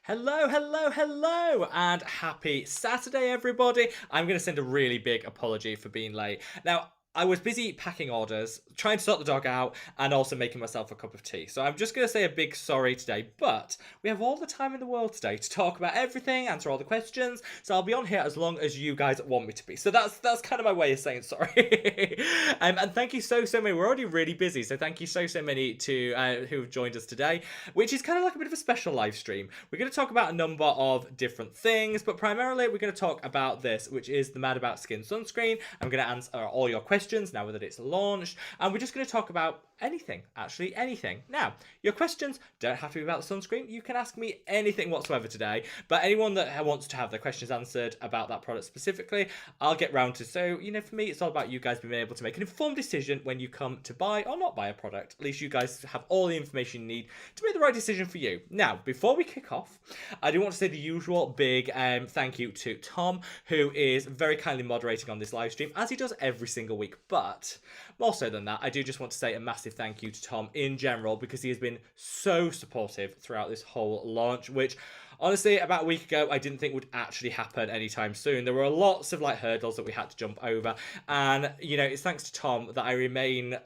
Hello, hello, hello, and happy Saturday, everybody. I'm going to send a really big apology for being late. Now, I was busy packing orders, trying to sort the dog out, and also making myself a cup of tea. So I'm just going to say a big sorry today, but we have all the time in the world today to talk about everything, answer all the questions. So I'll be on here as long as you guys want me to be. So that's kind of my way of saying sorry. And thank you so many. We're already really busy, so thank you so many to who have joined us today, which is kind of like a bit of a special live stream. We're going to talk about a number of different things, but primarily we're going to talk about this, which is the Mad About Skin sunscreen. I'm going to answer all your questions now that it's launched, and we're just going to talk about anything, actually anything. Now, your questions don't have to be about the sunscreen. You can ask me anything whatsoever today, but anyone that wants to have their questions answered about that product specifically, I'll get round to. So, for me, it's all about you guys being able to make an informed decision when you come to buy or not buy a product. At least you guys have all the information you need to make the right decision for you. Now, before we kick off, I do want to say the usual big thank you to Tom, who is very kindly moderating on this live stream, as he does every single week. But more so than that, I do just want to say a massive thank you to Tom in general, because he has been so supportive throughout this whole launch, which honestly, about a week ago, I didn't think would actually happen anytime soon. There were lots of hurdles that we had to jump over, and it's thanks to Tom that I remain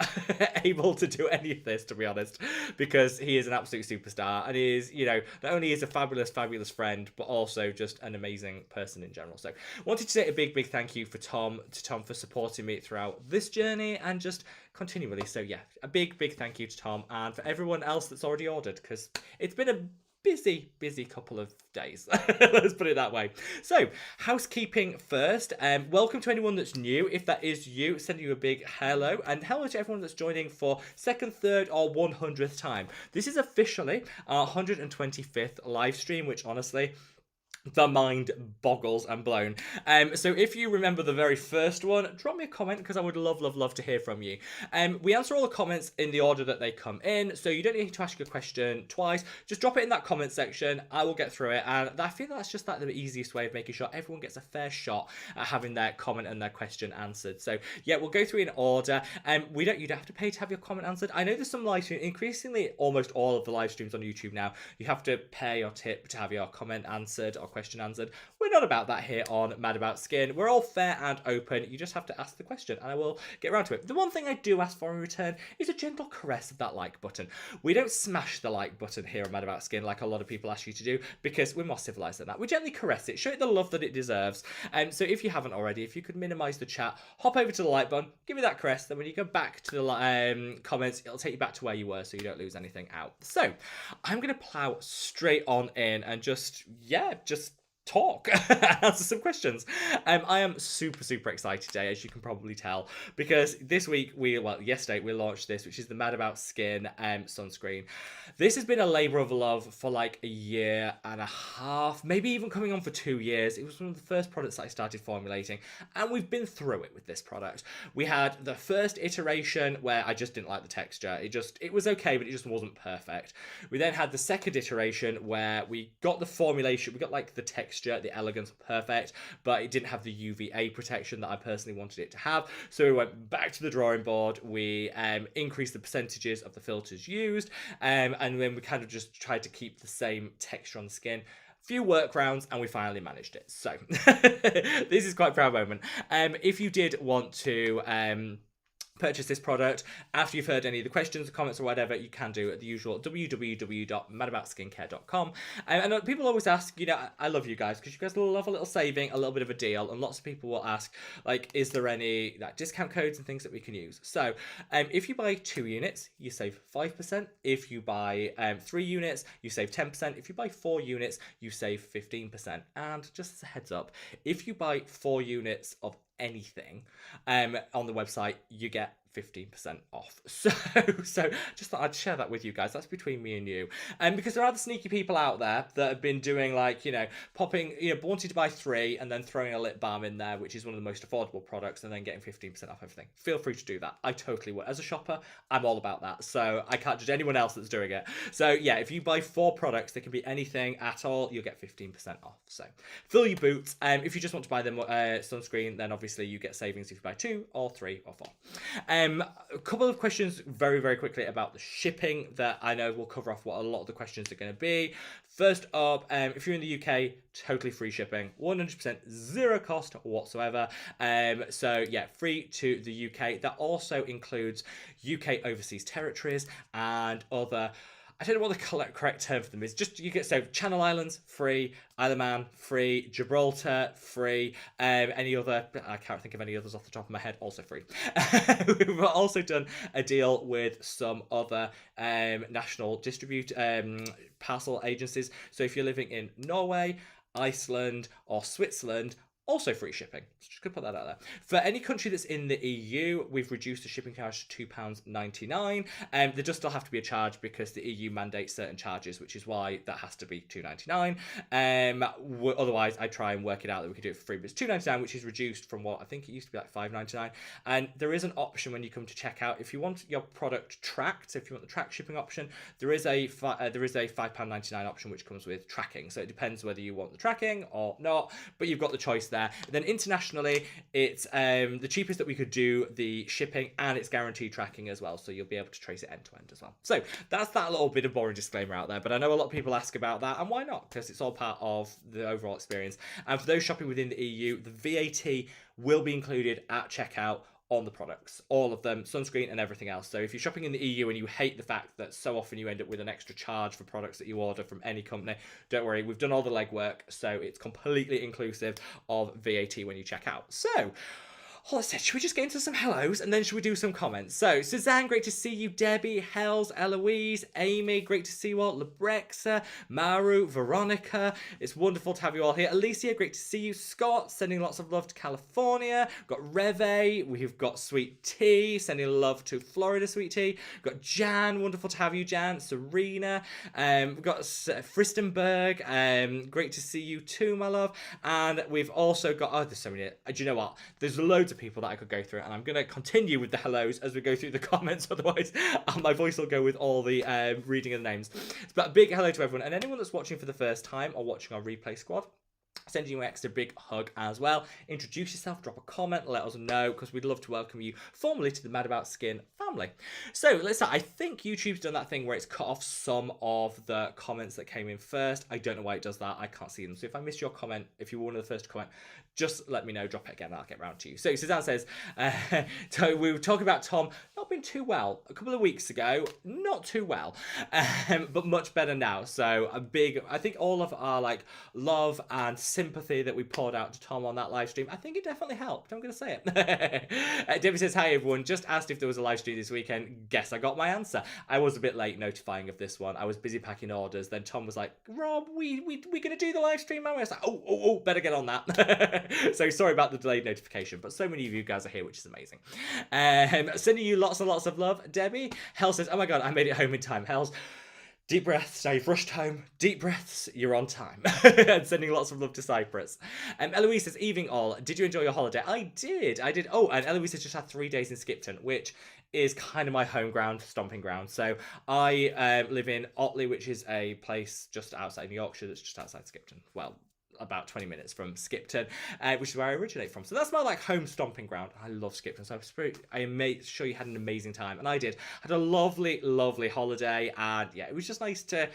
able to do any of this, to be honest, because he is an absolute superstar, and he is, not only is a fabulous friend, but also just an amazing person in general. So, wanted to say a big thank you to Tom for supporting me throughout this journey and just continually. So yeah, a big thank you to Tom, and for everyone else that's already ordered, because it's been a busy couple of days. Let's put it that way. So, housekeeping first. Welcome to anyone that's new. If that is you, sending you a big hello, and hello to everyone that's joining for second, third, or 100th time. This is officially our 125th live stream, which honestly, the mind boggles and blown. So if you remember the very first one, drop me a comment, because I would love to hear from you. We answer all the comments in the order that they come in, so you don't need to ask your question twice. Just drop it in that comment section. I will get through it, and I feel that's just the easiest way of making sure everyone gets a fair shot at having their comment and their question answered. So yeah, we'll go through in order. You don't have to pay to have your comment answered. I know there's some live streams, increasingly almost all of the live streams on YouTube now, you have to pay or tip to have your comment answered or question answered. We're not about that here on Mad About Skin. We're all fair and open. You just have to ask the question, and I will get around to it. The one thing I do ask for in return is a gentle caress of that like button. We don't smash the like button here on Mad About Skin like a lot of people ask you to do, because we're more civilized than that. We gently caress it, show it the love that it deserves. So if you haven't already, if you could minimize the chat, hop over to the like button, give me that caress, then when you go back to the comments, it'll take you back to where you were, so you don't lose anything out. So I'm going to plow straight on in and just talk, answer some questions. I am super excited today, as you can probably tell, because this week yesterday we launched this, which is the Mad About Skin sunscreen. This has been a labor of love for like a year and a half, maybe even coming on for 2 years. It was one of the first products that I started formulating, and we've been through it with this product. We had the first iteration where I just didn't like the texture. It was okay, but it just wasn't perfect. We then had the second iteration where we got the formulation, we got the texture, the elegance perfect, but it didn't have the UVA protection that I personally wanted it to have. So we went back to the drawing board. We increased the percentages of the filters used, and then we kind of just tried to keep the same texture on the skin. Few workarounds, and we finally managed it. So this is quite a proud moment. If you did want to purchase this product after you've heard any of the questions, comments, or whatever, you can do at the usual www.madaboutsincare.com. And people always ask, I love you guys, because you guys love a little saving, a little bit of a deal, and lots of people will ask, is there any discount codes and things that we can use? So if you buy 2 units, you save 5%. If you buy 3 units, you save 10%. If you buy 4 units, you save 15%. And just as a heads up, if you buy 4 units of anything on the website, you get 15% off. So just thought I'd share that with you guys. That's between me and you. Because there are the sneaky people out there that have been doing popping, wanting to buy 3 and then throwing a lip balm in there, which is one of the most affordable products, and then getting 15% off everything. Feel free to do that. I totally would. As a shopper, I'm all about that. So I can't judge anyone else that's doing it. So yeah, if you buy 4 products, they can be anything at all, you'll get 15% off. So fill your boots. If you just want to buy them sunscreen, then obviously you get savings if you buy 2 or 3 or 4. A couple of questions very, very quickly about the shipping that I know will cover off what a lot of the questions are going to be. First up, if you're in the UK, totally free shipping, 100% zero cost whatsoever. So yeah, free to the UK. That also includes UK overseas territories and other, I don't know what the correct term for them is. Just you get, so Channel Islands free, Isle of Man free, Gibraltar free, any other, I can't think of any others off the top of my head, also free. We've also done a deal with some other national parcel agencies. So if you're living in Norway, Iceland, or Switzerland, also free shipping. So just gonna put that out there. For any country that's in the EU, we've reduced the shipping charge to £2.99. There does still have to be a charge because the EU mandates certain charges, which is why that has to be £2.99. Otherwise, I try and work it out that we could do it for free, but it's £2.99, which is reduced from what I think it used to be like £5.99. And there is an option when you come to checkout if you want your product tracked. So if you want the track shipping option, there is a £5.99 option which comes with tracking. So it depends whether you want the tracking or not, but you've got the choice there. Then internationally, it's the cheapest that we could do the shipping, and it's guaranteed tracking as well, so you'll be able to trace it end to end as well. So that's that little bit of boring disclaimer out there, but I know a lot of people ask about that, and why not? Because it's all part of the overall experience. And for those shopping within the EU, the VAT will be included at checkout on the products, all of them, sunscreen and everything else. So if you're shopping in the EU and you hate the fact that so often you end up with an extra charge for products that you order from any company, don't worry, we've done all the legwork, so it's completely inclusive of VAT when you check out. So let's say, should we just get into some hellos and then should we do some comments? So, Suzanne, great to see you. Debbie, Hells, Eloise, Amy, great to see you all. Lebrexa, Maru, Veronica, it's wonderful to have you all here. Alicia, great to see you. Scott, sending lots of love to California. We've got Reve, we've got Sweet Tea, sending love to Florida, Sweet Tea. We've got Jan, wonderful to have you, Jan. Serena, we've got Fristenberg, great to see you too, my love. And we've also got, oh, there's so many, do you know what? There's loads of people that I could go through, and I'm going to continue with the hellos as we go through the comments, otherwise my voice will go with all the reading of the names. But a big hello to everyone, and anyone that's watching for the first time or watching our replay squad, sending you an extra big hug as well. Introduce yourself, drop a comment, let us know, because we'd love to welcome you formally to the Mad About Skin family. So let's start. I think YouTube's done that thing where it's cut off some of the comments that came in first. I don't know why it does that. I can't see them. So if I missed your comment, if you were one of the first to comment, just let me know, drop it again, I'll get round to you. So Suzanne says, so we were talking about Tom not being too well a couple of weeks ago, not too well, but much better now. So I think all of our like love and sympathy that we poured out to Tom on that live stream, I think it definitely helped. I'm going to say it. Debbie says, hi everyone, just asked if there was a live stream this weekend. Guess I got my answer. I was a bit late notifying of this one. I was busy packing orders. Then Tom was like, Rob, we going to do the live stream, man? I was like, oh, better get on that. So sorry about the delayed notification, but so many of you guys are here, which is amazing. Sending you lots and lots of love. Debbie, Hell says, oh my God, I made it home in time. Hell's, deep breaths, now you've rushed home. Deep breaths, you're on time. And sending lots of love to Cyprus. Eloise says, evening all, did you enjoy your holiday? I did. Oh, and Eloise has just had 3 days in Skipton, which is kind of my home ground, stomping ground. So I live in Otley, which is a place just outside Yorkshire that's just outside Skipton. Well, about 20 minutes from Skipton, which is where I originate from. So that's my like home stomping ground. I love Skipton, so I made sure you had an amazing time, and I did. Had a lovely, lovely holiday, and yeah, it was just nice to,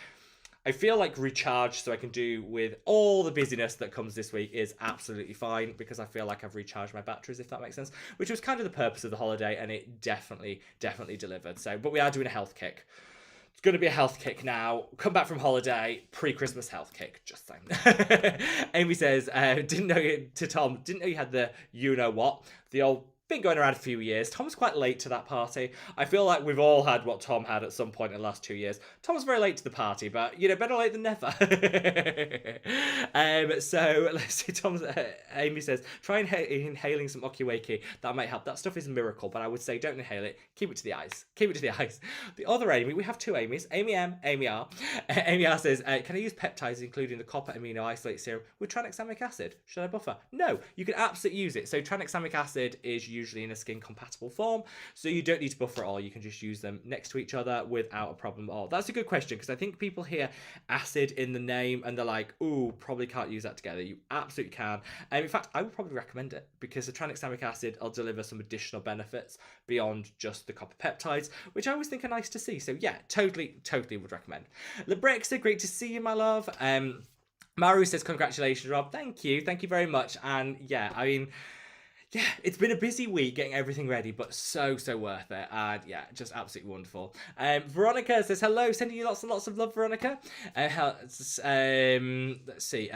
I feel like recharged, so I can do with all the busyness that comes this week is absolutely fine, because I feel like I've recharged my batteries, if that makes sense, which was kind of the purpose of the holiday, and it definitely delivered. So, but we are doing a health kick. It's going to be a health kick now. Come back from holiday, pre-Christmas health kick, just saying. Amy says, didn't know you had the you-know-what, the old been going around a few years. Tom was quite late to that party. I feel like we've all had what Tom had at some point in the last 2 years. Tom was very late to the party, but, you know, better late than never. So, let's see, Amy says, try inhaling some Okiweki. That might help. That stuff is a miracle, but I would say don't inhale it. Keep it to the eyes. The other Amy, we have two Amy's. Amy M, Amy R. Amy R says, can I use peptides, including the copper amino isolate serum, with tranexamic acid? Should I buffer? No, you can absolutely use it. So tranexamic acid is used usually in a skin compatible form, so you don't need to buffer at all. You can just use them next to each other without a problem at all. That's a good question, because I think people hear acid in the name and they're like, ooh, probably can't use that together. You absolutely can. In fact, I would probably recommend it, because the tranexamic acid will deliver some additional benefits beyond just the copper peptides, which I always think are nice to see. So yeah, totally would recommend. Lebrexa, great to see you, my love. Maru says, congratulations, Rob. Thank you very much. And yeah, I mean, yeah, it's been a busy week getting everything ready, but so worth it. And yeah, just absolutely wonderful. Veronica says hello, sending you lots and lots of love, Veronica. Let's see.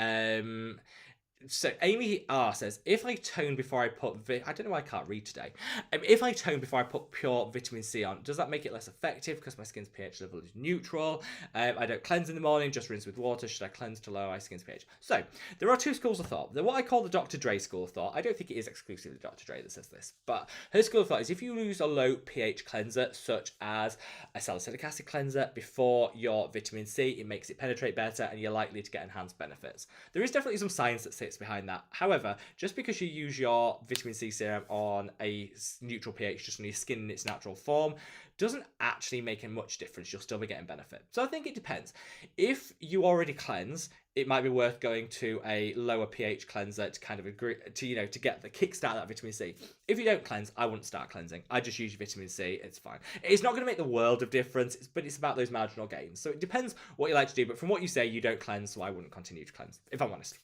So Amy R says, if I tone before I put I don't know why I can't read today. If I tone before I put pure vitamin C on, does that make it less effective because my skin's pH level is neutral? I don't cleanse in the morning, just rinse with water. Should I cleanse to lower my skin's pH? So there are two schools of thought. They're what I call the Dr. Dre school of thought. I don't think it is exclusively Dr. Dre that says this, but her school of thought is if you use a low pH cleanser, such as a salicylic acid cleanser, before your vitamin C, it makes it penetrate better and you're likely to get enhanced benefits. There is definitely some science that sits behind that. However, just because you use your vitamin C serum on a neutral pH, just on your skin in its natural form, doesn't actually make a much difference. You'll still be getting benefit. So I think it depends. If you already cleanse, it might be worth going to a lower pH cleanser to kind of agree to, you know, to get the kickstart of that vitamin C. If you don't cleanse, I wouldn't start cleansing. I just use your vitamin C. It's fine. It's not going to make the world of difference, but it's about those marginal gains. So it depends what you like to do. But from what you say, you don't cleanse, so I wouldn't continue to cleanse, if I'm honest.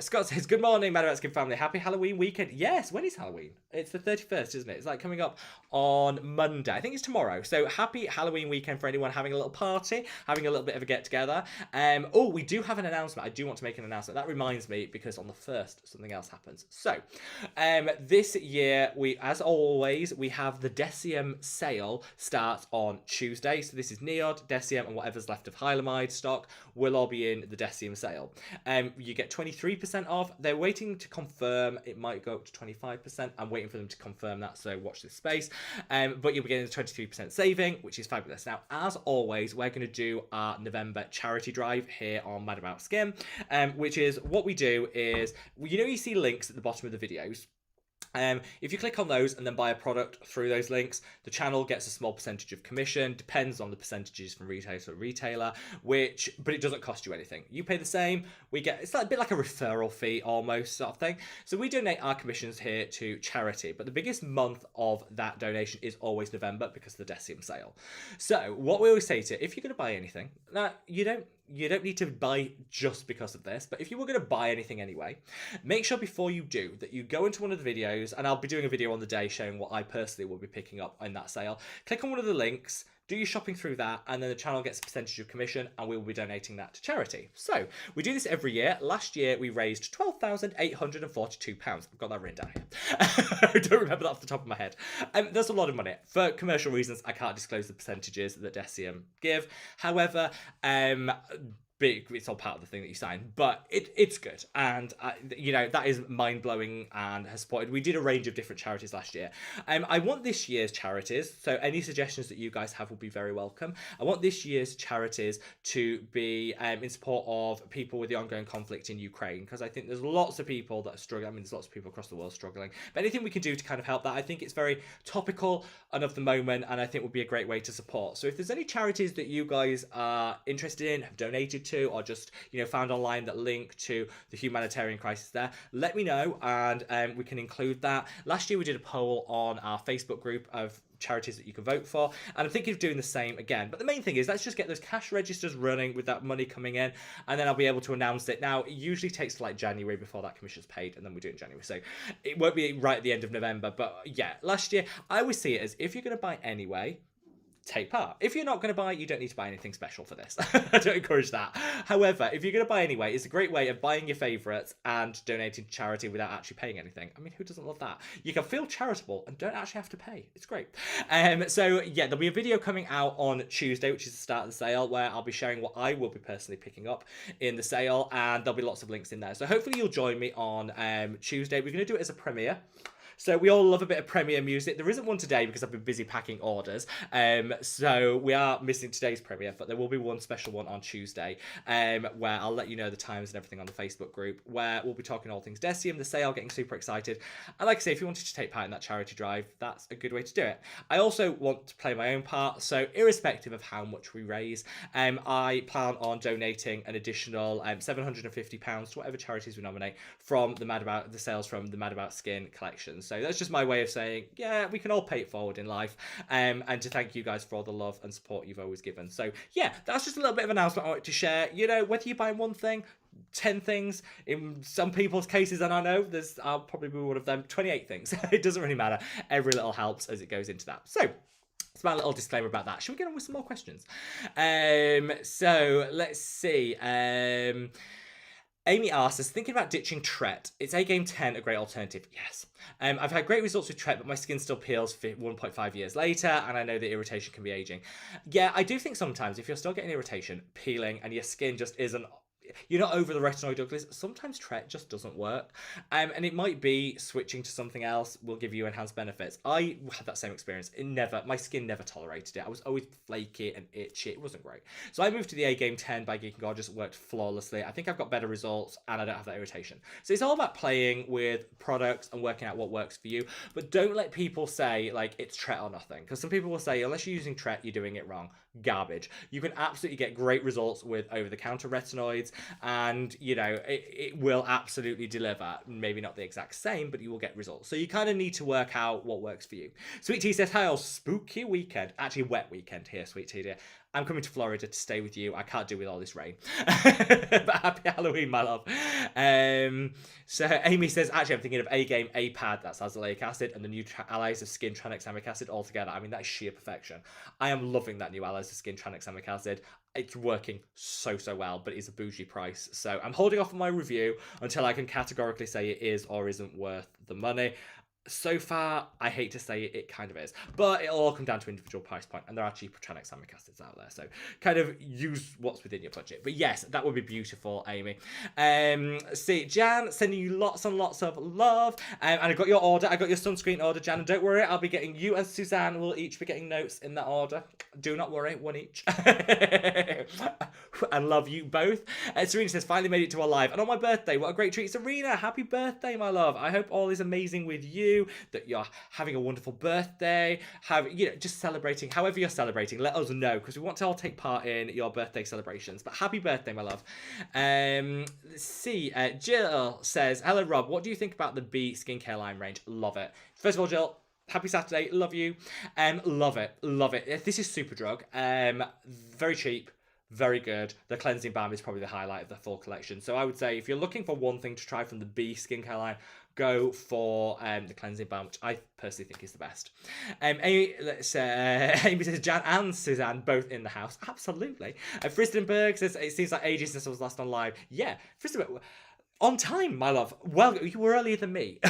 Scott says, good morning, Mad About Skin family. Happy Halloween weekend. Yes, when is Halloween? It's the 31st, isn't it? It's like coming up on Monday. I think it's tomorrow. So happy Halloween weekend for anyone having a little party, having a little bit of a get together. Oh, we do have an announcement. I do want to make an announcement. That reminds me, because on the 1st, something else happens. So this year, as always, we have the Deciem sale starts on Tuesday. So this is Neod, Deciem, and whatever's left of Hylamide stock will all be in the Deciem sale. You get 23% off. They're waiting to confirm. It might go up to 25%. I'm waiting for them to confirm that, so watch this space. But you'll be getting a 23% saving, which is fabulous. Now, as always, we're going to do our November charity drive here on Mad About Skin, which is what we do is, you know, you see links at the bottom of the videos. If you click on those and then buy a product through those links, the channel gets a small percentage of commission, depends on the percentages from retailer to retailer, but it doesn't cost you anything. You pay the same, it's like a bit like a referral fee almost sort of thing. So we donate our commissions here to charity, but the biggest month of that donation is always November because of the Deciem sale. So what we always say to, if you're going to buy anything, now you don't need to buy just because of this, but if you were going to buy anything anyway, make sure before you do that you go into one of the videos, and I'll be doing a video on the day showing what I personally will be picking up in that sale. Click on one of the links, do your shopping through that, and then the channel gets a percentage of commission, and we will be donating that to charity. So we do this every year. Last year we raised £12,842. I've got that written down here. I don't remember that off the top of my head. That's a lot of money. For commercial reasons, I can't disclose the percentages that Deciem give. However, it's all part of the thing that you sign, but it's good, and you know, that is mind-blowing and has supported. We did a range of different charities last year. I want this year's charities, so any suggestions that you guys have will be very welcome. I want this year's charities to be in support of people with the ongoing conflict in Ukraine, because I think there's lots of people that are struggling. I mean, there's lots of people across the world struggling, but anything we can do to kind of help that, I think it's very topical and of the moment, and I think would be a great way to support. So if there's any charities that you guys are interested in, have donated to, or just, you know, found online that link to the humanitarian crisis there, let me know, and we can include that. Last year we did a poll on our Facebook group of charities that you can vote for, and I'm thinking of doing the same again. But the main thing is, let's just get those cash registers running with that money coming in, and then I'll be able to announce it. Now, it usually takes like January before that commission's paid, and then we do it in January, so it won't be right at the end of November. But yeah, last year I always see it as, if you're going to buy anyway, take part. If you're not going to buy, you don't need to buy anything special for this. I don't encourage that. However, if you're going to buy anyway, it's a great way of buying your favourites and donating to charity without actually paying anything. I mean, who doesn't love that? You can feel charitable and don't actually have to pay. It's great. So yeah, there'll be a video coming out on Tuesday, which is the start of the sale, where I'll be sharing what I will be personally picking up in the sale, and there'll be lots of links in there. So hopefully you'll join me on Tuesday. We're going to do it as a premiere. So we all love a bit of premiere music. There isn't one today because I've been busy packing orders. So we are missing today's premiere, but there will be one special one on Tuesday, where I'll let you know the times and everything on the Facebook group, where we'll be talking all things Deciem, the sale, getting super excited. And like I say, if you wanted to take part in that charity drive, that's a good way to do it. I also want to play my own part, so irrespective of how much we raise, I plan on donating an additional £750 to whatever charities we nominate from the sales from the Mad About Skin collection. So that's just my way of saying, yeah, we can all pay it forward in life, and to thank you guys for all the love and support you've always given. So yeah, that's just a little bit of an announcement I wanted to share. You know, whether you're buying one thing, 10 things, in some people's cases, and I know I'll probably be one of them, 28 things. It doesn't really matter. Every little helps as it goes into that. So it's my little disclaimer about that. Should we get on with some more questions? So let's see. Amy asks us, thinking about ditching Tret. It's A Game 10 a great alternative? Yes. I've had great results with Tret, but my skin still peels 1.5 years later, and I know that irritation can be aging. Yeah, I do think sometimes if you're still getting irritation, peeling, and your skin just isn't, you're not over the retinoid uglies, sometimes Tret just doesn't work. And it might be switching to something else will give you enhanced benefits. I had that same experience. My skin never tolerated it. I was always flaky and itchy. It wasn't great. So I moved to the A Game 10 by Geek and Gorgeous. It worked flawlessly. I think I've got better results and I don't have that irritation. So it's all about playing with products and working out what works for you. But don't let people say, like, it's Tret or nothing. Because some people will say, unless you're using Tret, you're doing it wrong. Garbage. You can absolutely get great results with over-the-counter retinoids, and you know it will absolutely deliver. Maybe not the exact same, but you will get results. So you kind of need to work out what works for you. Sweet Tea says, hi all, spooky weekend, actually wet weekend here, Sweet Tea dear. I'm coming to Florida to stay with you. I can't do with all this rain. But happy Halloween, my love. So Amy says, actually, I'm thinking of A Game A-Pad, that's azelaic acid, and the new allies of skin tranexamic acid all together. I mean, that is sheer perfection. I am loving that new allies of skin tranexamic acid. It's working so well, but it's a bougie price. So I'm holding off on my review until I can categorically say it is or isn't worth the money. So far, I hate to say it, it kind of is. But it'll all come down to individual price point, and there are cheaper tranexamic acids out there. So kind of use what's within your budget. But yes, that would be beautiful, Amy. See, Jan, sending you lots and lots of love. And I got your order. I got your sunscreen order, Jan. And don't worry, I'll be getting, you and Suzanne will each be getting notes in that order. Do not worry, one each. I love you both. Serena says, finally made it to our live. And on my birthday, what a great treat. Serena, happy birthday, my love. I hope all is amazing with you, that you're having a wonderful birthday, just celebrating, however you're celebrating, let us know, because we want to all take part in your birthday celebrations. But happy birthday, my love. Let's see, Jill says, hello, Rob, what do you think about the B skincare line range? Love it. First of all, Jill, happy Saturday, love you. Love it. This is Superdrug. Very cheap, very good. The cleansing balm is probably the highlight of the full collection. So I would say if you're looking for one thing to try from the B skincare line, go for the cleansing balm, which I personally think is the best. Amy says, Jan and Suzanne both in the house. Absolutely. Fristenberg says, it seems like ages since I was last on live. Yeah, Fristenberg, on time, my love. Well, you were earlier than me.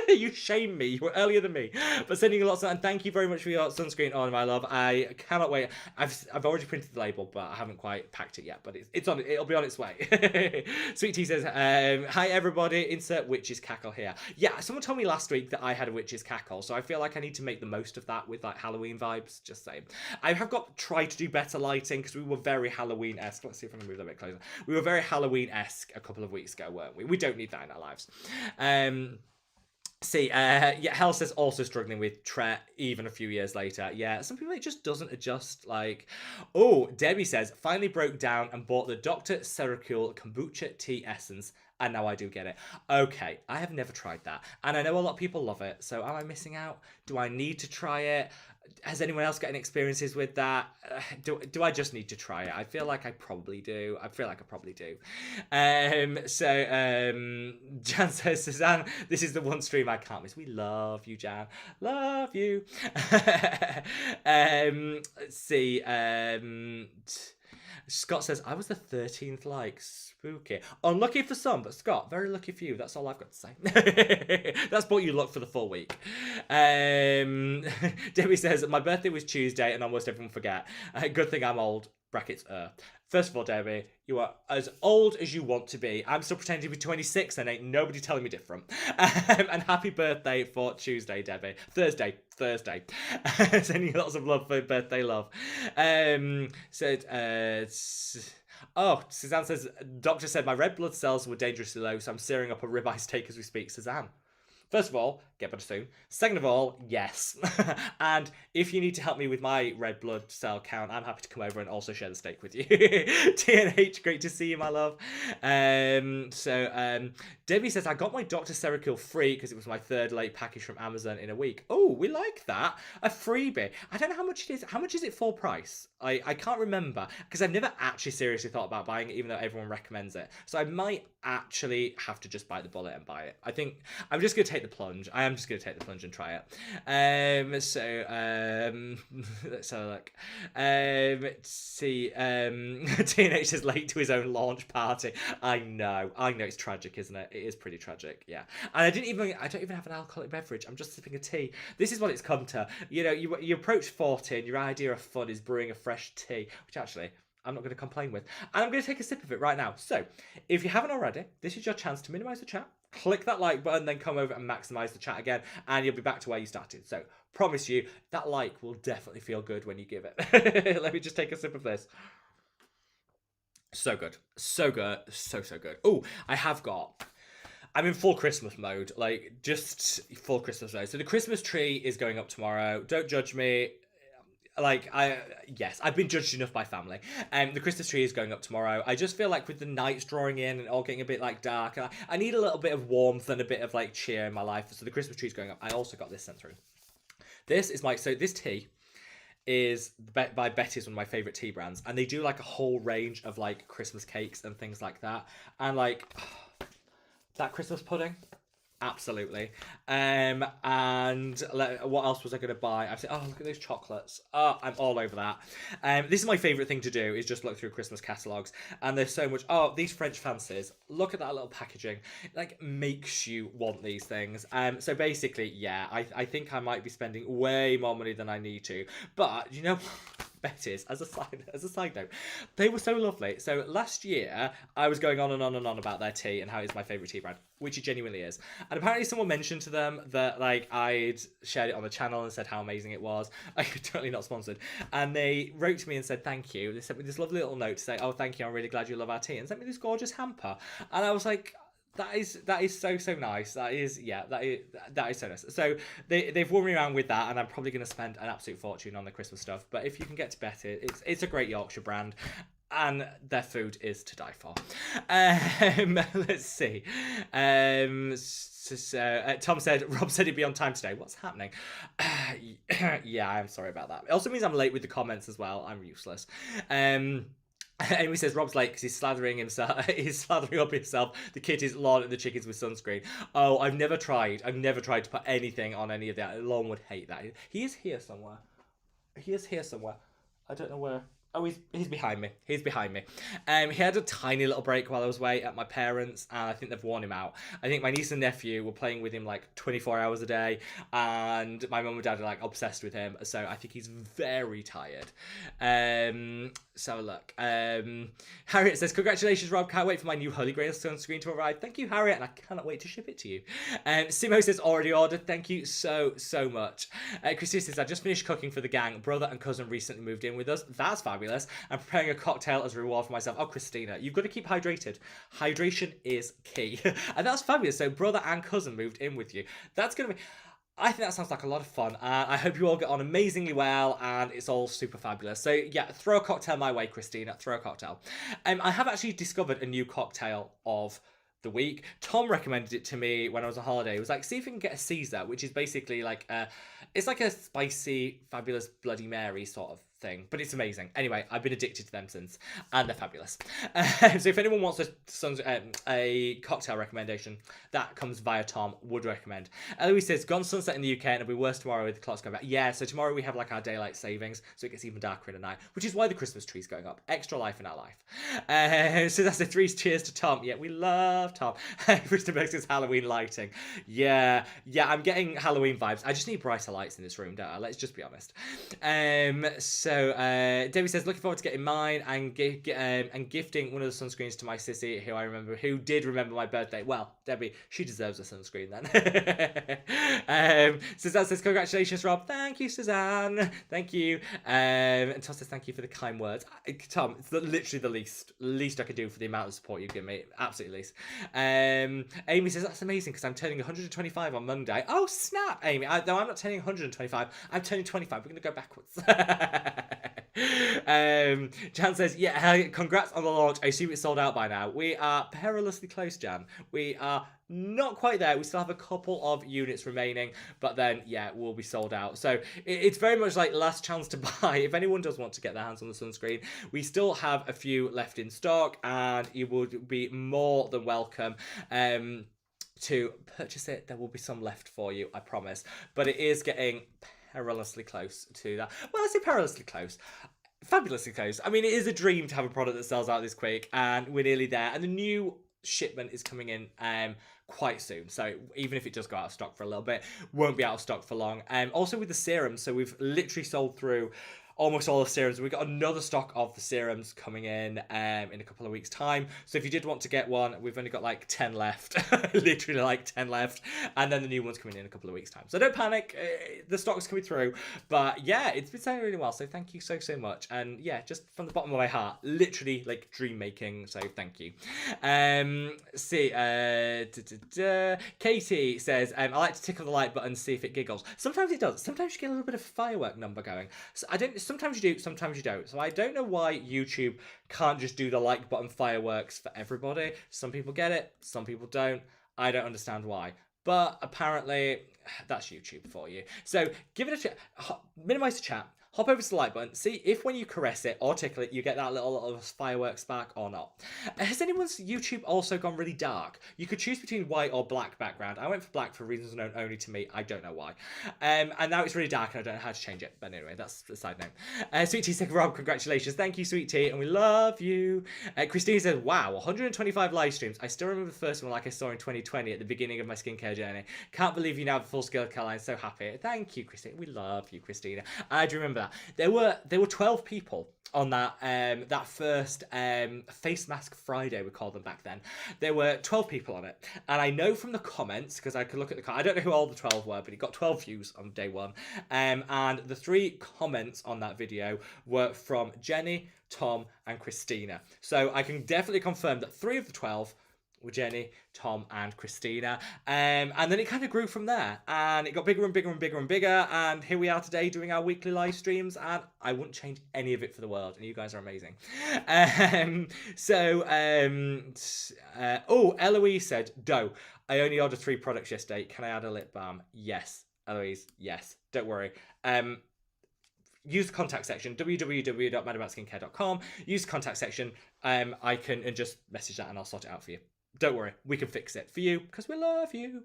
You shame me. You were earlier than me. But sending you lots of, and thank you very much for your sunscreen on, my love. I cannot wait. I've already printed the label, but I haven't quite packed it yet. But it's on. It'll be on its way. Sweet Tea says, hi everybody. Insert witch's cackle here. Yeah, someone told me last week that I had a witch's cackle, so I feel like I need to make the most of that with like Halloween vibes. Just saying. I have tried to do better lighting because we were very Halloween-esque. Let's see if I can move that a bit closer. We were very Halloween-esque a couple of weeks ago, weren't we? We don't need that in our lives. See, Hell says also struggling with Tret even a few years later. Yeah, some people, it just doesn't adjust. Like, oh, Debbie says, finally broke down and bought the Dr. Ceracule Kombucha Tea Essence, and now I do get it. Okay, I have never tried that, and I know a lot of people love it, so am I missing out? Do I need to try it? Has anyone else got any experiences with that? Do I just need to try it? I feel like I probably do. Jan says, Suzanne, this is the one stream I can't miss. We love you, Jan. Love you. Let's see. Scott says, I was the 13th like. Spooky. Unlucky for some, but Scott, very lucky for you. That's all I've got to say. That's brought you luck for the full week. Debbie says, my birthday was Tuesday and almost everyone forget. Good thing I'm old. brackets, First of all, Debbie, you are as old as you want to be. I'm still pretending to be 26 and ain't nobody telling me different. And happy birthday for Tuesday, Debbie. Thursday. Sending you lots of love for birthday love. Suzanne says, doctor said my red blood cells were dangerously low, so I'm searing up a ribeye steak as we speak. Suzanne. First of all, get better soon. Second of all, yes. And if you need to help me with my red blood cell count, I'm happy to come over and also share the steak with you. TNH, great to see you, my love. Debbie says, I got my Dr. Seroquel free because it was my third late package from Amazon in a week. Oh, we like that. A freebie. I don't know how much it is. How much is it full price? I can't remember because I've never actually seriously thought about buying it, even though everyone recommends it. So I might actually have to just bite the bullet and buy it. I think I'm just going to take the plunge. I am just going to take the plunge and try it. Let's have a look. Let's see. TNH is late to his own launch party. I know. It's tragic, isn't it? It is pretty tragic. Yeah. And I don't even have an alcoholic beverage. I'm just sipping a tea. This is what it's come to. You know, you approach 40 and your idea of fun is brewing a fresh tea, which actually I'm not going to complain with. And I'm going to take a sip of it right now. So, if you haven't already, this is your chance to minimize the chat. Click that like button, then come over and maximize the chat again, and you'll be back to where you started. So, promise you, that like will definitely feel good when you give it. Let me just take a sip of this. So good. So good. So good. Oh, I'm in full Christmas mode. Like, just full Christmas mode. So, the Christmas tree is going up tomorrow. Don't judge me. I've been judged enough by family. The Christmas tree is going up tomorrow. I just feel like with the nights drawing in and all getting a bit like dark, I need a little bit of warmth and a bit of like cheer in my life. So the Christmas tree is going up. I also got this sent through. This tea is by Betty's, one of my favorite tea brands, and they do like a whole range of like Christmas cakes and things like that. And like that Christmas pudding. Absolutely. And what else was I going to buy? I said, oh, look at those chocolates. Oh, I'm all over that. This is my favourite thing to do, is just look through Christmas catalogues. And there's so much. Oh, these French fancies. Look at that little packaging. Like, makes you want these things. So basically, yeah, I think I might be spending way more money than I need to. But, you know, Betty's, as a side note, they were so lovely. So last year, I was going on and on and on about their tea and how it's my favourite tea brand, which it genuinely is. And apparently someone mentioned to them that like I'd shared it on the channel and said how amazing it was. I'm totally not sponsored. And they wrote to me and said thank you. They sent me this lovely little note to say, oh, thank you, I'm really glad you love our tea, and sent me this gorgeous hamper. And I was like, that is so nice. That is so nice. So they've worn me around with that, and I'm probably going to spend an absolute fortune on the Christmas stuff. But if you can get to Betty, it's a great Yorkshire brand, and their food is to die for. Let's see. Tom said, Rob said he'd be on time today. What's happening? Yeah, I'm sorry about that. It also means I'm late with the comments as well. I'm useless. Amy says Rob's late because he's slathering himself. He's slathering up himself, the kitties, lawn, and the chickens with sunscreen. Oh, I've never tried to put anything on any of that. Lon would hate that. He is here somewhere. I don't know where. Oh, he's behind me. He had a tiny little break while I was away at my parents', and I think they've worn him out. I think my niece and nephew were playing with him like 24 hours a day, and my mum and dad are like obsessed with him. So I think he's very tired. So look, Harriet says, congratulations, Rob. Can't wait for my new Holy Grail sunscreen to arrive. Thank you, Harriet, and I cannot wait to ship it to you. Simo says, already ordered. Thank you so much. Christina says, I just finished cooking for the gang. Brother and cousin recently moved in with us. That's fabulous. I'm preparing a cocktail as a reward for myself. Oh, Christina, you've got to keep hydrated. Hydration is key. And that's fabulous. So brother and cousin moved in with you. That's going to be... I think that sounds like a lot of fun. I hope you all get on amazingly well, and it's all super fabulous. So yeah, throw a cocktail my way, Christina. Throw a cocktail. I have actually discovered a new cocktail of the week. Tom recommended it to me when I was on holiday. It was like, see if you can get a Caesar, which is basically like it's like a spicy, fabulous Bloody Mary sort of thing, but it's amazing. Anyway, I've been addicted to them since, and they're fabulous. So if anyone wants a cocktail recommendation, that comes via Tom, would recommend. Eloise says, gone sunset in the UK, and it'll be worse tomorrow with the clocks going back. Yeah, so tomorrow we have like our daylight savings, so it gets even darker in the night, which is why the Christmas tree's going up. Extra life in our life. So that's the 3 cheers to Tom. Yeah, we love Tom. Christopher says Halloween lighting. Yeah, I'm getting Halloween vibes. I just need brighter lights in this room, don't I? Let's just be honest. So So Debbie says, looking forward to getting mine and gifting one of the sunscreens to my sissy, who did remember my birthday. Well, Debbie, she deserves a sunscreen then. Suzanne says, congratulations, Rob. Thank you, Suzanne. Thank you. And Tom says, thank you for the kind words. Tom, it's literally the least I could do for the amount of support you give me. Absolutely least. Amy says, that's amazing because I'm turning 125 on Monday. Oh, snap, Amy. No, I'm not turning 125. I'm turning 25. We're going to go backwards. Jan says, yeah, congrats on the launch. I assume it's sold out by now. We are perilously close, Jan. We are not quite there. We still have a couple of units remaining, but then, yeah, we'll be sold out. So it's very much like last chance to buy. If anyone does want to get their hands on the sunscreen, we still have a few left in stock, and you would be more than welcome to purchase it. There will be some left for you, I promise. But it is getting perilously close to that. Well, I say perilously close. Fabulously close. I mean, it is a dream to have a product that sells out this quick, and we're nearly there. And the new shipment is coming in quite soon, so even if it does go out of stock for a little bit, won't be out of stock for long. Also with the serums, so we've literally sold through almost all the serums. We've got another stock of the serums coming in a couple of weeks' time. So if you did want to get one, we've only got like 10 left. Literally like 10 left. And then the new one's coming in a couple of weeks' time. So don't panic. The stock's coming through. But yeah, it's been selling really well. So thank you so much. And yeah, just from the bottom of my heart, literally like dream making. So thank you. Katie says, I like to tickle the like button, see if it giggles. Sometimes it does. Sometimes you get a little bit of firework number going. So sometimes you do, sometimes you don't. So I don't know why YouTube can't just do the like button fireworks for everybody. Some people get it, some people don't. I don't understand why. But apparently, that's YouTube for you. So give it a chat. Minimize the chat. Hop over to the like button, see if when you caress it or tickle it, you get that little fireworks back or not. Has anyone's YouTube also gone really dark? You could choose between white or black background. I went for black for reasons known only to me. I don't know why. And now it's really dark and I don't know how to change it. But anyway, that's a side note. Sweet Tea said, Rob, congratulations. Thank you, Sweet Tea, and we love you. Christine says, wow, 125 live streams. I still remember the first one like I saw in 2020 at the beginning of my skincare journey. Can't believe you now have a full scale care line. So happy. Thank you, Christine. We love you, Christina. I do remember that. There were 12 people on that that first face mask Friday, we called them back then. There were 12 people on it, and I know from the comments, because I could look at I don't know who all the 12 were, but it got 12 views on day one, and the 3 comments on that video were from Jenny, Tom, and Christina. So I can definitely confirm that 3 of the 12 were Jenny, Tom, and Christina. And then it kind of grew from there. And it got bigger and bigger and bigger and bigger. And here we are today doing our weekly live streams. And I wouldn't change any of it for the world. And you guys are amazing. Eloise said, Doe, I only ordered 3 products yesterday. Can I add a lip balm? Yes, Eloise, yes. Don't worry. Use the contact section, www.madaboutskincare.com. Use the contact section. I can just message that and I'll sort it out for you. Don't worry, we can fix it for you because we love you.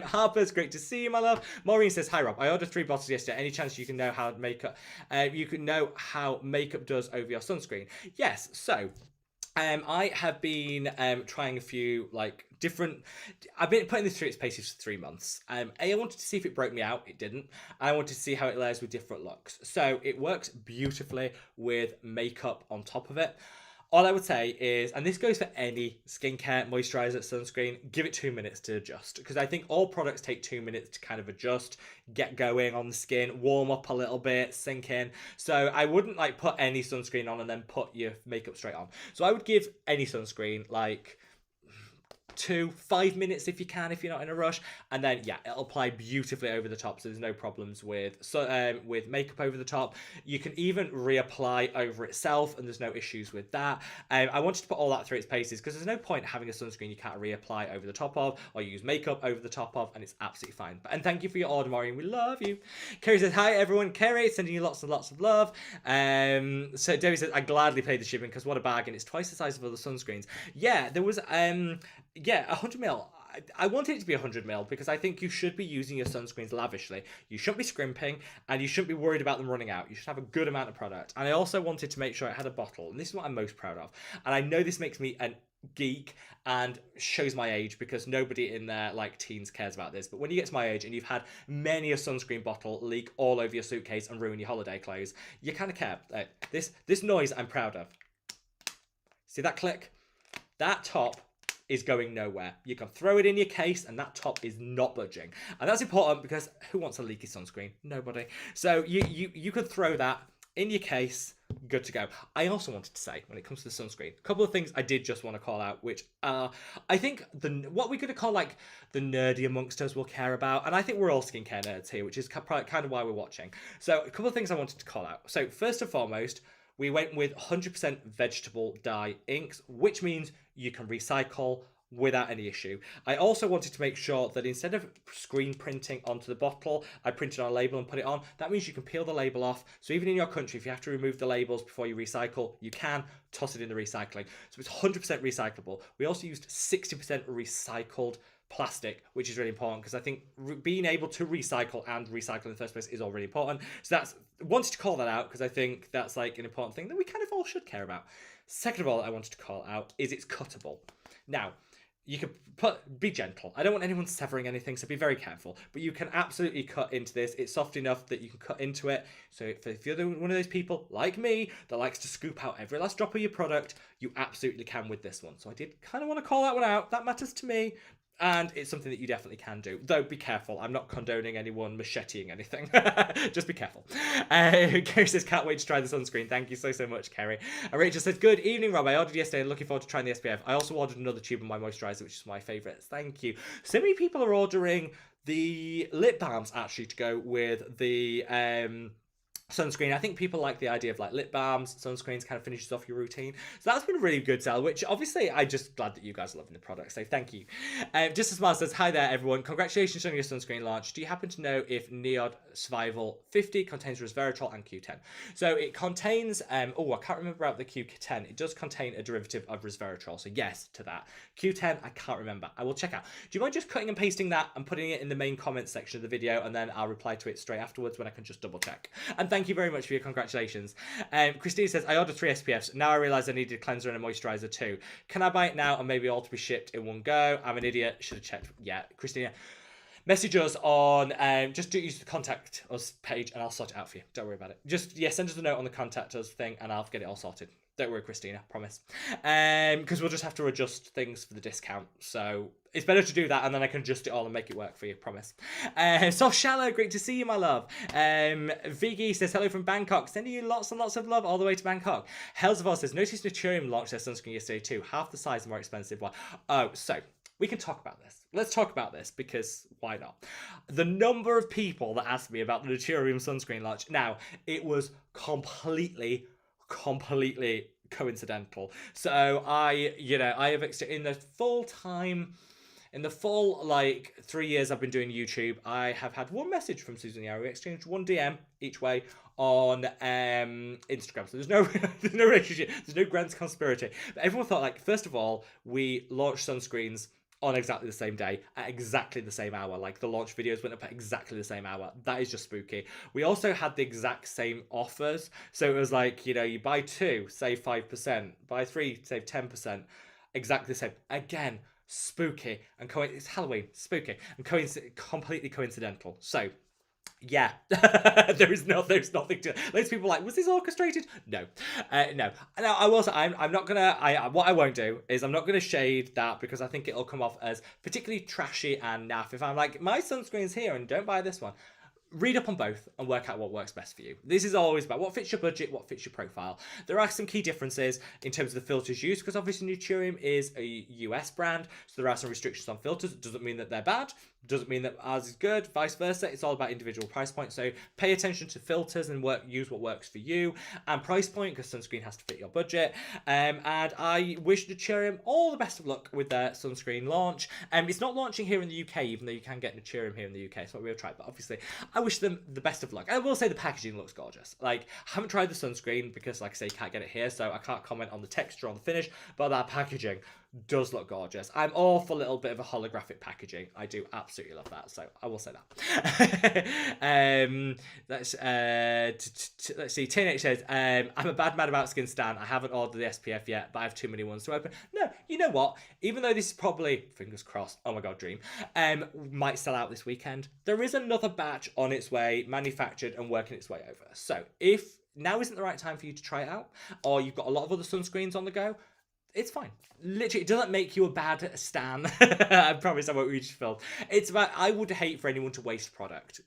Harper's, great to see you, my love. Maureen says, hi Rob, I ordered 3 bottles yesterday. Any chance you can know how makeup does over your sunscreen? Yes, so I have been trying a few different. I've been putting this through its paces for 3 months. I wanted to see if it broke me out. It didn't. I wanted to see how it layers with different looks. So it works beautifully with makeup on top of it. All I would say is, and this goes for any skincare, moisturizer, sunscreen, give it 2 minutes to adjust. Because I think all products take 2 minutes to kind of adjust, get going on the skin, warm up a little bit, sink in. So I wouldn't put any sunscreen on and then put your makeup straight on. So I would give any sunscreen 5 minutes if you can, if you're not in a rush, and then it'll apply beautifully over the top, so there's no problems with makeup over the top. You can even reapply over itself and there's no issues with that. I wanted to put all that through its paces because there's no point having a sunscreen you can't reapply over the top of, or use makeup over the top of, and it's absolutely fine. And thank you for your order, Maureen, we love you. Kerry says, hi everyone. Kerry, sending you lots and lots of love. So Debbie says, I gladly paid the shipping because what a bargain, it's twice the size of other sunscreens. There was 100ml. I wanted it to be 100ml because I think you should be using your sunscreens lavishly. You shouldn't be scrimping and you shouldn't be worried about them running out. You should have a good amount of product. And I also wanted to make sure it had a bottle. And this is what I'm most proud of. And I know this makes me an geek and shows my age because nobody in their like teens cares about this. But when you get to my age and you've had many a sunscreen bottle leak all over your suitcase and ruin your holiday clothes, you kind of care. This noise I'm proud of. See that click? That top is going nowhere. You can throw it in your case and that top is not budging. And that's important because who wants a leaky sunscreen? Nobody. So you could throw that in your case, good to go. I also wanted to say, when it comes to the sunscreen, a couple of things I did just want to call out, which I think what we're going to call like the nerdy amongst us will care about, and I think we're all skincare nerds here, which is kind of why we're watching. So a couple of things I wanted to call out. So first and foremost, we went with 100% vegetable dye inks, which means you can recycle without any issue. I also wanted to make sure that instead of screen printing onto the bottle, I printed on a label and put it on. That means you can peel the label off. So even in your country, if you have to remove the labels before you recycle, you can toss it in the recycling. So it's 100% recyclable. We also used 60% recycled plastic, which is really important because I think being able to recycle and recycle in the first place is all really important. So that's wanted to call that out because I think that's like an important thing that we kind of all should care about. Second of all, I wanted to call out is it's cuttable. Now, you can be gentle. I don't want anyone severing anything, so be very careful. But you can absolutely cut into this. It's soft enough that you can cut into it. So if you're one of those people like me that likes to scoop out every last drop of your product, you absolutely can with this one. So I did kind of want to call that one out. That matters to me. And it's something that you definitely can do. Though, be careful. I'm not condoning anyone macheteing anything. Just be careful. Kerry says, can't wait to try the sunscreen. Thank you so much, Kerry. And Rachel says, good evening, Rob. I ordered yesterday and looking forward to trying the SPF. I also ordered another tube of my moisturiser, which is my favourite. Thank you. So many people are ordering the lip balms, actually, to go with the sunscreen. I think people like the idea of like lip balms, sunscreens kind of finishes off your routine. So that's been a really good sell, which obviously I'm just glad that you guys are loving the product. So thank you. Just as Smile says, hi there everyone. Congratulations on your sunscreen launch. Do you happen to know if Neod Survival 50 contains resveratrol and Q10? So it contains, I can't remember about the Q10. It does contain a derivative of resveratrol. So yes to that. Q10, I can't remember. I will check out. Do you mind just cutting and pasting that and putting it in the main comments section of the video, and then I'll reply to it straight afterwards when I can just double check. And thank you very much for your congratulations. Christine says, I ordered 3 SPFs. Now I realise I needed a cleanser and a moisturiser too. Can I buy it now and maybe all to be shipped in one go? I'm an idiot. Should have checked. Yeah, Christina. Message us on, just use the contact us page and I'll sort it out for you. Don't worry about it. Just, send us a note on the contact us thing and I'll get it all sorted. Don't worry, Christina, promise. Because we'll just have to adjust things for the discount. So it's better to do that and then I can adjust it all and make it work for you, promise. Soft Shallow, great to see you, my love. Vigi says, hello from Bangkok. Sending you lots and lots of love all the way to Bangkok. Helzavor says, notice Naturium launched their sunscreen yesterday too. Half the size, more expensive one. Oh, so we can talk about this. Let's talk about this because why not? The number of people that asked me about the Naturium sunscreen launch. Now, it was completely coincidental. So I have in the full like 3 years I've been doing YouTube, I have had one message from Susan Yao. We exchanged one DM each way on Instagram. So there's no relationship, there's no grand conspiracy. But everyone thought, like, first of all, we launched sunscreens on exactly the same day at exactly the same hour. Like the launch videos went up at exactly the same hour. That is just spooky. We also had the exact same offers. So it was like, you buy 2, save 5%, buy 3, save 10%. Exactly the same. Again, spooky and it's Halloween, spooky and completely coincidental. So yeah, there's nothing to. Loads of people are like, was this orchestrated? No. Now I will say I'm not gonna. What I won't do is I'm not gonna shade that because I think it'll come off as particularly trashy and naff. If I'm like, my sunscreen's here and don't buy this one. Read up on both and work out what works best for you. This is always about what fits your budget, what fits your profile. There are some key differences in terms of the filters used because obviously Naturium is a US brand, so there are some restrictions on filters. It doesn't mean that they're bad. It doesn't mean that ours is good, vice versa. It's all about individual price points. So pay attention to filters and use what works for you and price point because sunscreen has to fit your budget. And I wish Naturium all the best of luck with their sunscreen launch. It's not launching here in the UK, even though you can get Naturium here in the UK. It's what we'll try, but obviously I wish them the best of luck. I will say the packaging looks gorgeous. Like, I haven't tried the sunscreen because, like I say, you can't get it here, so I can't comment on the texture or the finish, but that packaging, does look gorgeous. I'm all for a little bit of a holographic packaging. I do absolutely love that, so I will say that. Let's see. TNH says, I'm a bad man about Skin Stan. I haven't ordered the SPF yet, but I have too many ones to open. No, you know what? Even though this is probably, fingers crossed, oh my god, dream, might sell out this weekend, there is another batch on its way, manufactured and working its way over. So if now isn't the right time for you to try it out, or you've got a lot of other sunscreens on the go, it's fine. Literally, it doesn't make you a bad stan. I promise I won't reach film. It's about, I would hate for anyone to waste product.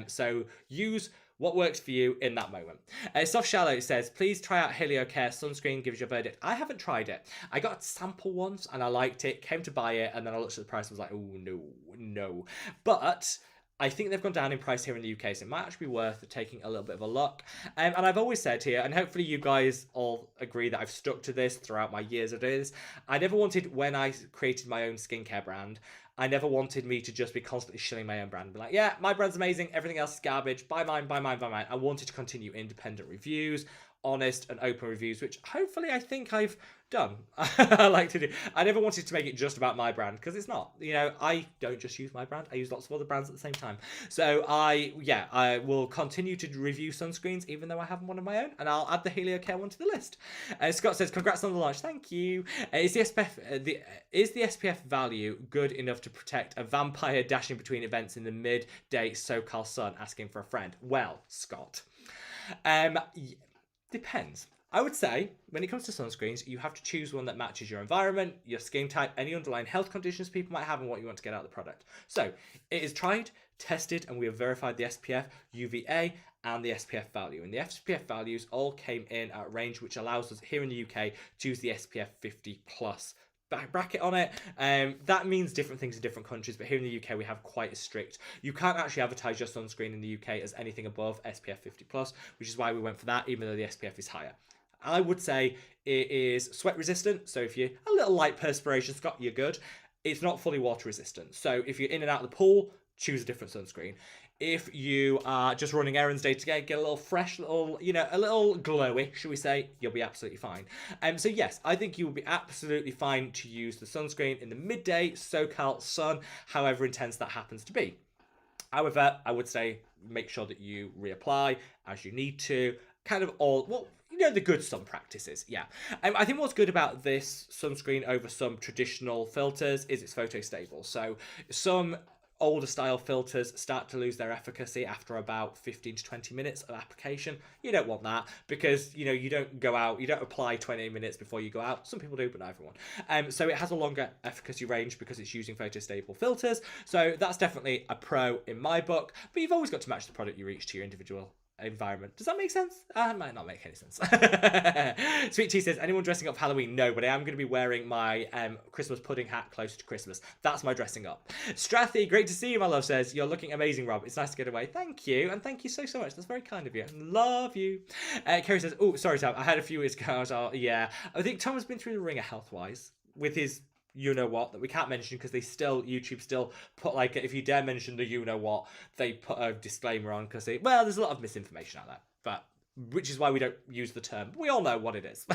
So use what works for you in that moment. Soft Shallow says, please try out HelioCare sunscreen, give us your verdict. I haven't tried it. I got a sample once and I liked it, came to buy it, and then I looked at the price and was like, oh, no. But I think they've gone down in price here in the UK, so it might actually be worth taking a little bit of a look. And I've always said here, and hopefully you guys all agree that I've stuck to this throughout my years of this, I never wanted, when I created my own skincare brand, I never wanted me to just be constantly shilling my own brand and be like, yeah, my brand's amazing, everything else is garbage, buy mine. I wanted to continue independent reviews, honest and open reviews, which hopefully I think I've done. I like to do. I never wanted to make it just about my brand, because it's not. You know, I don't just use my brand. I use lots of other brands at the same time. So I will continue to review sunscreens, even though I have one of my own, and I'll add the HelioCare one to the list. Scott says, congrats on the launch. Thank you. Is the SPF value good enough to protect a vampire dashing between events in the midday SoCal sun, asking for a friend? Well, Scott, depends. I would say, when it comes to sunscreens, you have to choose one that matches your environment, your skin type, any underlying health conditions people might have, and what you want to get out of the product. So, it is tried, tested, and we have verified the SPF, UVA, and the SPF value. And the SPF values all came in at a range which allows us here in the UK to use the SPF 50+ bracket on it. That means different things in different countries, but here in the UK we have quite a strict, you can't actually advertise your sunscreen in the UK as anything above SPF 50+, which is why we went for that, even though the SPF is higher. I would say it is sweat resistant, so if you're a little light perspiration, Scott, you're good. It's not fully water resistant, so if you're in and out of the pool, choose a different sunscreen. If you are just running errands day to day, get a little fresh, little, a little glowy, shall we say, you'll be absolutely fine. So yes, I think you will be absolutely fine to use the sunscreen in the midday SoCal sun, however intense that happens to be. However, I would say make sure that you reapply as you need to, kind of all, well, the good sun practices, yeah. I think what's good about this sunscreen over some traditional filters is it's photo-stable. So some older style filters start to lose their efficacy after about 15 to 20 minutes of application. You don't want that, because you don't go out, you don't apply 20 minutes before you go out. Some people do, but not everyone. So it has a longer efficacy range because it's using photostable filters. So that's definitely a pro in my book, but you've always got to match the product you reach to your individual environment. Does that make sense? It might not make any sense. Sweet Tea says, anyone dressing up for Halloween? No, but I am going to be wearing my Christmas pudding hat closer to Christmas. That's my dressing up. Strathy, great to see you, my love, says, you're looking amazing, Rob. It's nice to get away. Thank you, and thank you so much. That's very kind of you. Love you. Kerry says, oh, sorry, Tom. I had a few weeks ago. Yeah. I think Tom has been through the ringer health-wise with his you-know-what that we can't mention, because YouTube still put, like, if you dare mention the you-know-what, they put a disclaimer on, because there's a lot of misinformation out there, but which is why we don't use the term. We all know what it is.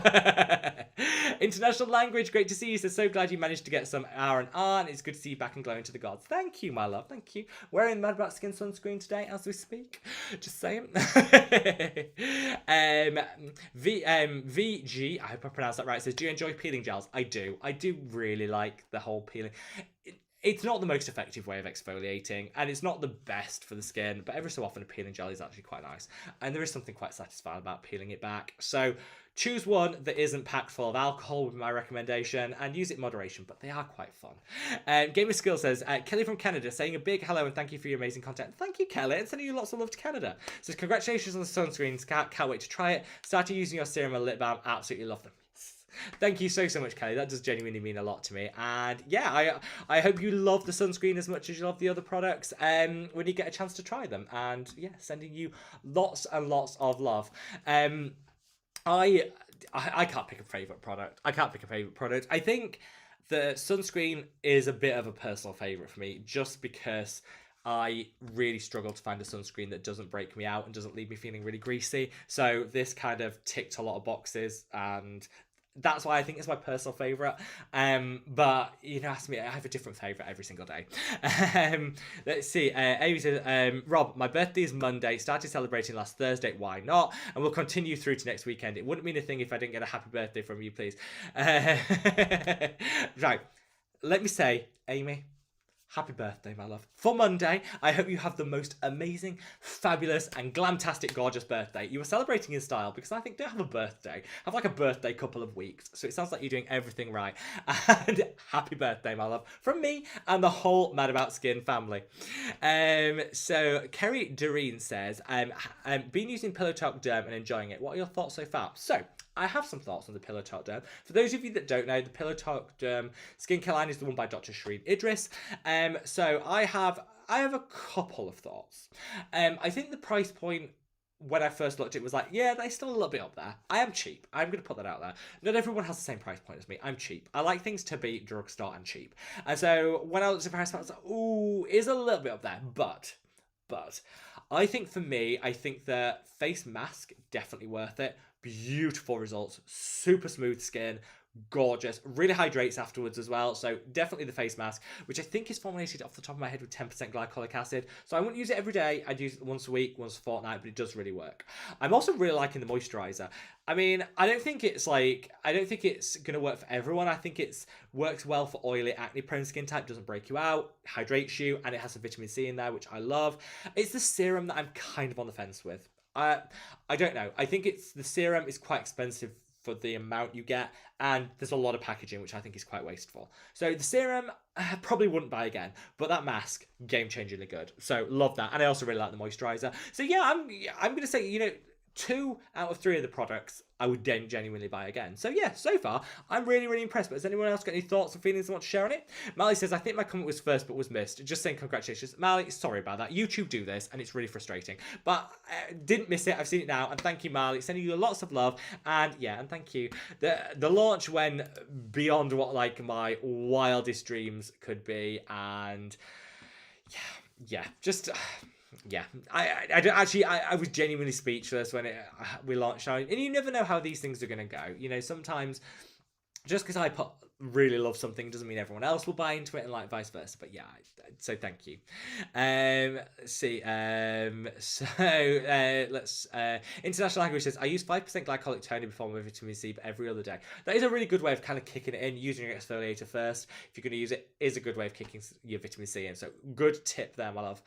International language, great to see you. So glad you managed to get some R&R, and it's good to see you back and glowing to the gods. Thank you, my love. Thank you. Wearing Mad About Skin sunscreen today as we speak. Just saying. VG, I hope I pronounced that right, says, do you enjoy peeling gels? I do. I do really like the whole peeling. It's not the most effective way of exfoliating, and it's not the best for the skin, but every so often a peeling gel is actually quite nice. And there is something quite satisfying about peeling it back. So choose one that isn't packed full of alcohol, would be my recommendation, and use it in moderation, but they are quite fun. Gamer Skill says, Kelly from Canada, saying a big hello and thank you for your amazing content. Thank you, Kelly, and sending you lots of love to Canada. Says, congratulations on the sunscreens. Can't wait to try it. Started using your serum and lip balm. Absolutely love them. Thank you so much, Kelly. That does genuinely mean a lot to me. And yeah, I hope you love the sunscreen as much as you love the other products when you get a chance to try them. And yeah, sending you lots and lots of love. I can't pick a favourite product. I think the sunscreen is a bit of a personal favourite for me, just because I really struggle to find a sunscreen that doesn't break me out and doesn't leave me feeling really greasy. So this kind of ticked a lot of boxes, and that's why I think it's my personal favourite. But you know, ask me, I have a different favourite every single day. Let's see. Amy says, Rob, my birthday is Monday. Started celebrating last Thursday. Why not? And we'll continue through to next weekend. It wouldn't mean a thing if I didn't get a happy birthday from you, please. Right. Let me say, Amy, happy birthday, my love. For Monday, I hope you have the most amazing, fabulous, and glamtastic, gorgeous birthday. You are celebrating in style because I think don't have a birthday. Have like a birthday couple of weeks. So it sounds like you're doing everything right. And happy birthday, my love, from me and the whole Mad About Skin family. So Kerry Doreen says, been using Pillow Talk Derm and enjoying it. What are your thoughts so far? So I have some thoughts on the Pillow Talk Derm. For those of you that don't know, the Pillow Talk Derm skincare line is the one by Dr. Shireen Idris. So I have a couple of thoughts. I think the price point when I first looked, it was like, yeah, they're still a little bit up there. I am cheap. I'm going to put that out there. Not everyone has the same price point as me. I'm cheap. I like things to be drugstore and cheap. And so when I looked at the price point, I was like, ooh, it's a little bit up there. But I think for me, I think the face mask, definitely worth it. Beautiful results, super smooth skin, gorgeous, really hydrates afterwards as well. So definitely the face mask, which I think is formulated off the top of my head with 10% glycolic acid. So I wouldn't use it every day. I'd use it once a week, once a fortnight, but it does really work. I'm also really liking the moisturizer. I mean, I don't think it's going to work for everyone. I think it works well for oily, acne-prone skin type, doesn't break you out, hydrates you, and it has some vitamin C in there, which I love. It's the serum that I'm kind of on the fence with. I don't know. I think the serum is quite expensive for the amount you get, and there's a lot of packaging, which I think is quite wasteful. So the serum, I probably wouldn't buy again, but that mask, game-changingly good. So love that, and I also really like the moisturizer. So yeah, I'm gonna say, you know, 2 out of 3 of the products I would genuinely buy again. So yeah, so far, I'm really, really impressed. But has anyone else got any thoughts or feelings they want to share on it? Mally says, I think my comment was first but was missed. Just saying congratulations. Mally, sorry about that. YouTube do this and it's really frustrating. But didn't miss it. I've seen it now. And thank you, Mally. Sending you lots of love. And yeah, and thank you. The launch went beyond what like my wildest dreams could be. And yeah, just... yeah, I was genuinely speechless when we launched, and you never know how these things are going to go. You know, sometimes just because I really love something doesn't mean everyone else will buy into it, and like vice versa. But yeah, so thank you. Let's see. Let's international language says I use 5% glycolic toner before my vitamin C, but every other day. That is a really good way of kind of kicking it in. Using your exfoliator first, if you're going to use it, is a good way of kicking your vitamin C in. So good tip there, my love.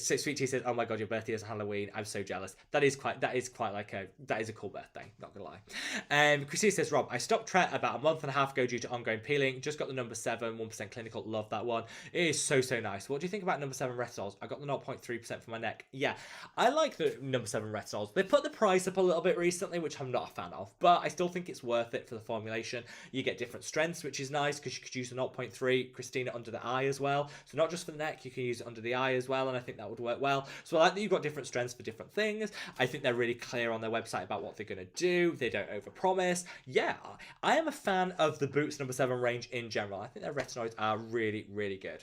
So Sweet Tea says, "Oh my god, your birthday is Halloween. I'm so jealous." That is quite like a cool birthday. Not gonna lie. Christina says, "Rob, I stopped Tret about a month and a half ago due to ongoing peeling. Just got the number 7, 1% clinical. Love that one. It is so nice. What do you think about number 7 retinols? I got the 0.3% for my neck. Yeah, I like the number 7 retinols. They put the price up a little bit recently, which I'm not a fan of, but I still think it's worth it for the formulation. You get different strengths, which is nice because you could use the 0.3, Christina, under the eye as well. So not just for the neck, you can use it under the eye as well, and I think that would work well. So I like that you've got different strengths for different things. I think they're really clear on their website about what they're going to do. They don't overpromise. Yeah, I am a fan of the Boots number 7 range in general. I think their retinoids are really, really good.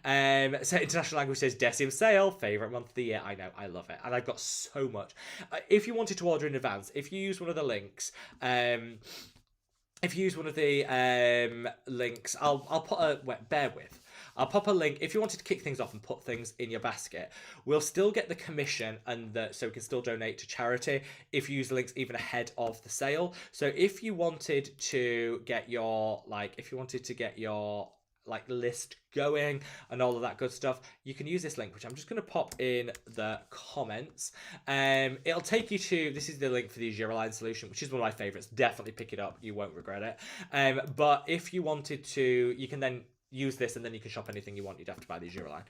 So international language says Deciem sale, favourite month of the year. I know, I love it, and I've got so much. If you wanted to order in advance, if you use one of the links, I'll put a bear with. I'll pop a link. If you wanted to kick things off and put things in your basket, we'll still get the commission, and so we can still donate to charity if you use the links even ahead of the sale. So if you wanted to get your list going and all of that good stuff, you can use this link, which I'm just going to pop in the comments. It'll take you to, this is the link for the Azure solution, which is one of my favorites. Definitely pick it up. You won't regret it. But if you wanted to, you can then use this and then you can shop anything you want. You'd have to buy the Azure line.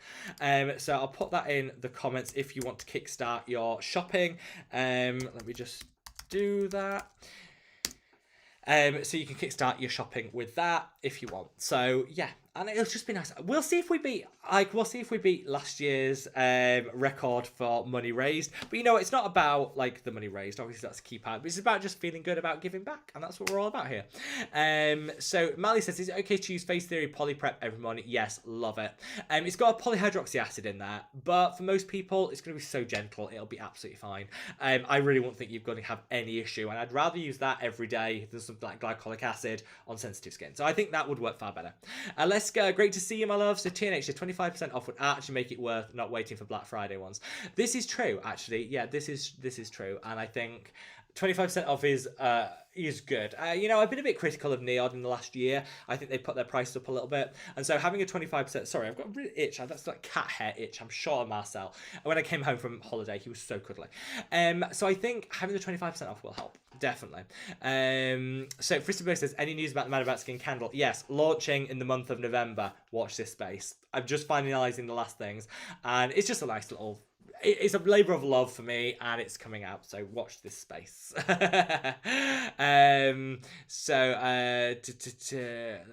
So I'll put that in the comments if you want to kickstart your shopping. Let me just do that. So you can kickstart your shopping with that if you want. So yeah, And it'll just be nice. We'll see if we beat last year's record for money raised. But you know, it's not about like the money raised. Obviously, that's a key part. But it's about just feeling good about giving back, and that's what we're all about here. So Mally says, is it okay to use Face Theory Poly Prep every morning? Yes, love it. It's got a polyhydroxy acid in there, but for most people, it's going to be so gentle, it'll be absolutely fine. I really won't think you're going to have any issue, and I'd rather use that every day than something like glycolic acid on sensitive skin. So I think that would work far better. Let's go. Great to see you, my love. So TNH, 25% off would actually make it worth not waiting for Black Friday ones. This is true, actually. Yeah, this is true, and I think 25% off is good. You know, I've been a bit critical of Neod in the last year. I think they put their price up a little bit, and so having a 25%. Sorry, I've got a real itch. That's like cat hair itch. I'm sure Marcel. And when I came home from holiday, he was so cuddly. So I think having the 25% off will help. Definitely. So Fristy says, any news about the Mad About Skin candle? Yes, launching in the month of November. Watch this space. I'm just finalising the last things, and it's just a nice little. It's a labour of love for me, and it's coming out, so watch this space. Let's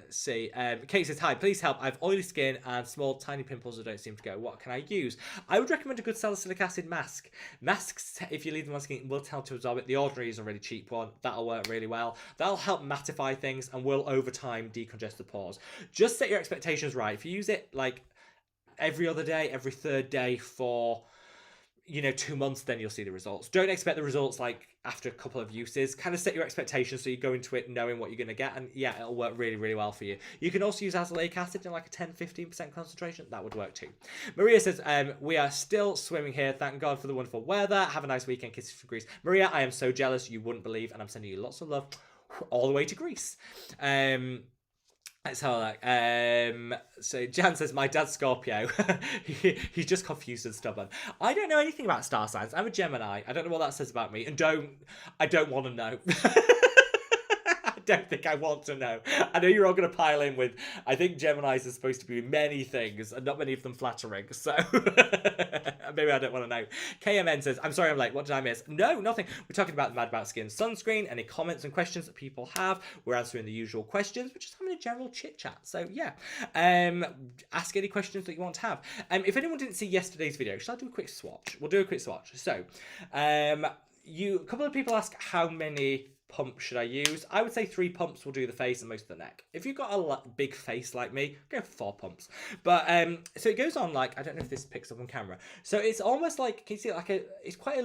see. Kate says, hi, please help. I have oily skin and small, tiny pimples that don't seem to go. What can I use? I would recommend a good salicylic acid mask. Masks, if you leave them on skin, will tell to absorb it. The Ordinary is a really cheap one. That'll work really well. That'll help mattify things and will, over time, decongest the pores. Just set your expectations right. If you use it, like, every other day, every third day for 2 months, then you'll see the results. Don't expect the results like after a couple of uses. Kind of set your expectations so you go into it knowing what you're going to get, and yeah, it'll work really, really well for you. You can also use azelaic acid in like a 10-15% concentration. That would work too. Maria says, we are still swimming here. Thank God for the wonderful weather. Have a nice weekend. Kisses from Greece. Maria, I am so jealous. You wouldn't believe, and I'm sending you lots of love all the way to Greece. Let's have a look. So Jan says, my dad's Scorpio. He's just confused and stubborn. I don't know anything about star signs. I'm a Gemini. I don't know what that says about me. And I don't want to know. I don't think I want to know. I know you're all going to pile in with, I think Geminis are supposed to be many things, and not many of them flattering, so maybe I don't want to know. KMN says, I'm sorry I'm late, what did I miss? No, nothing. We're talking about the Mad About Skin sunscreen, any comments and questions that people have. We're answering the usual questions. We're just having a general chit-chat, so yeah. Ask any questions that you want to have. If anyone didn't see yesterday's video, shall I do a quick swatch? We'll do a quick swatch. So, a couple of people ask how many pumps should I use? I would say 3 pumps will do the face and most of the neck. If you've got a big face like me, go for 4 pumps. But so it goes on like, I don't know if this picks up on camera. So it's almost like, can you see it, like it's quite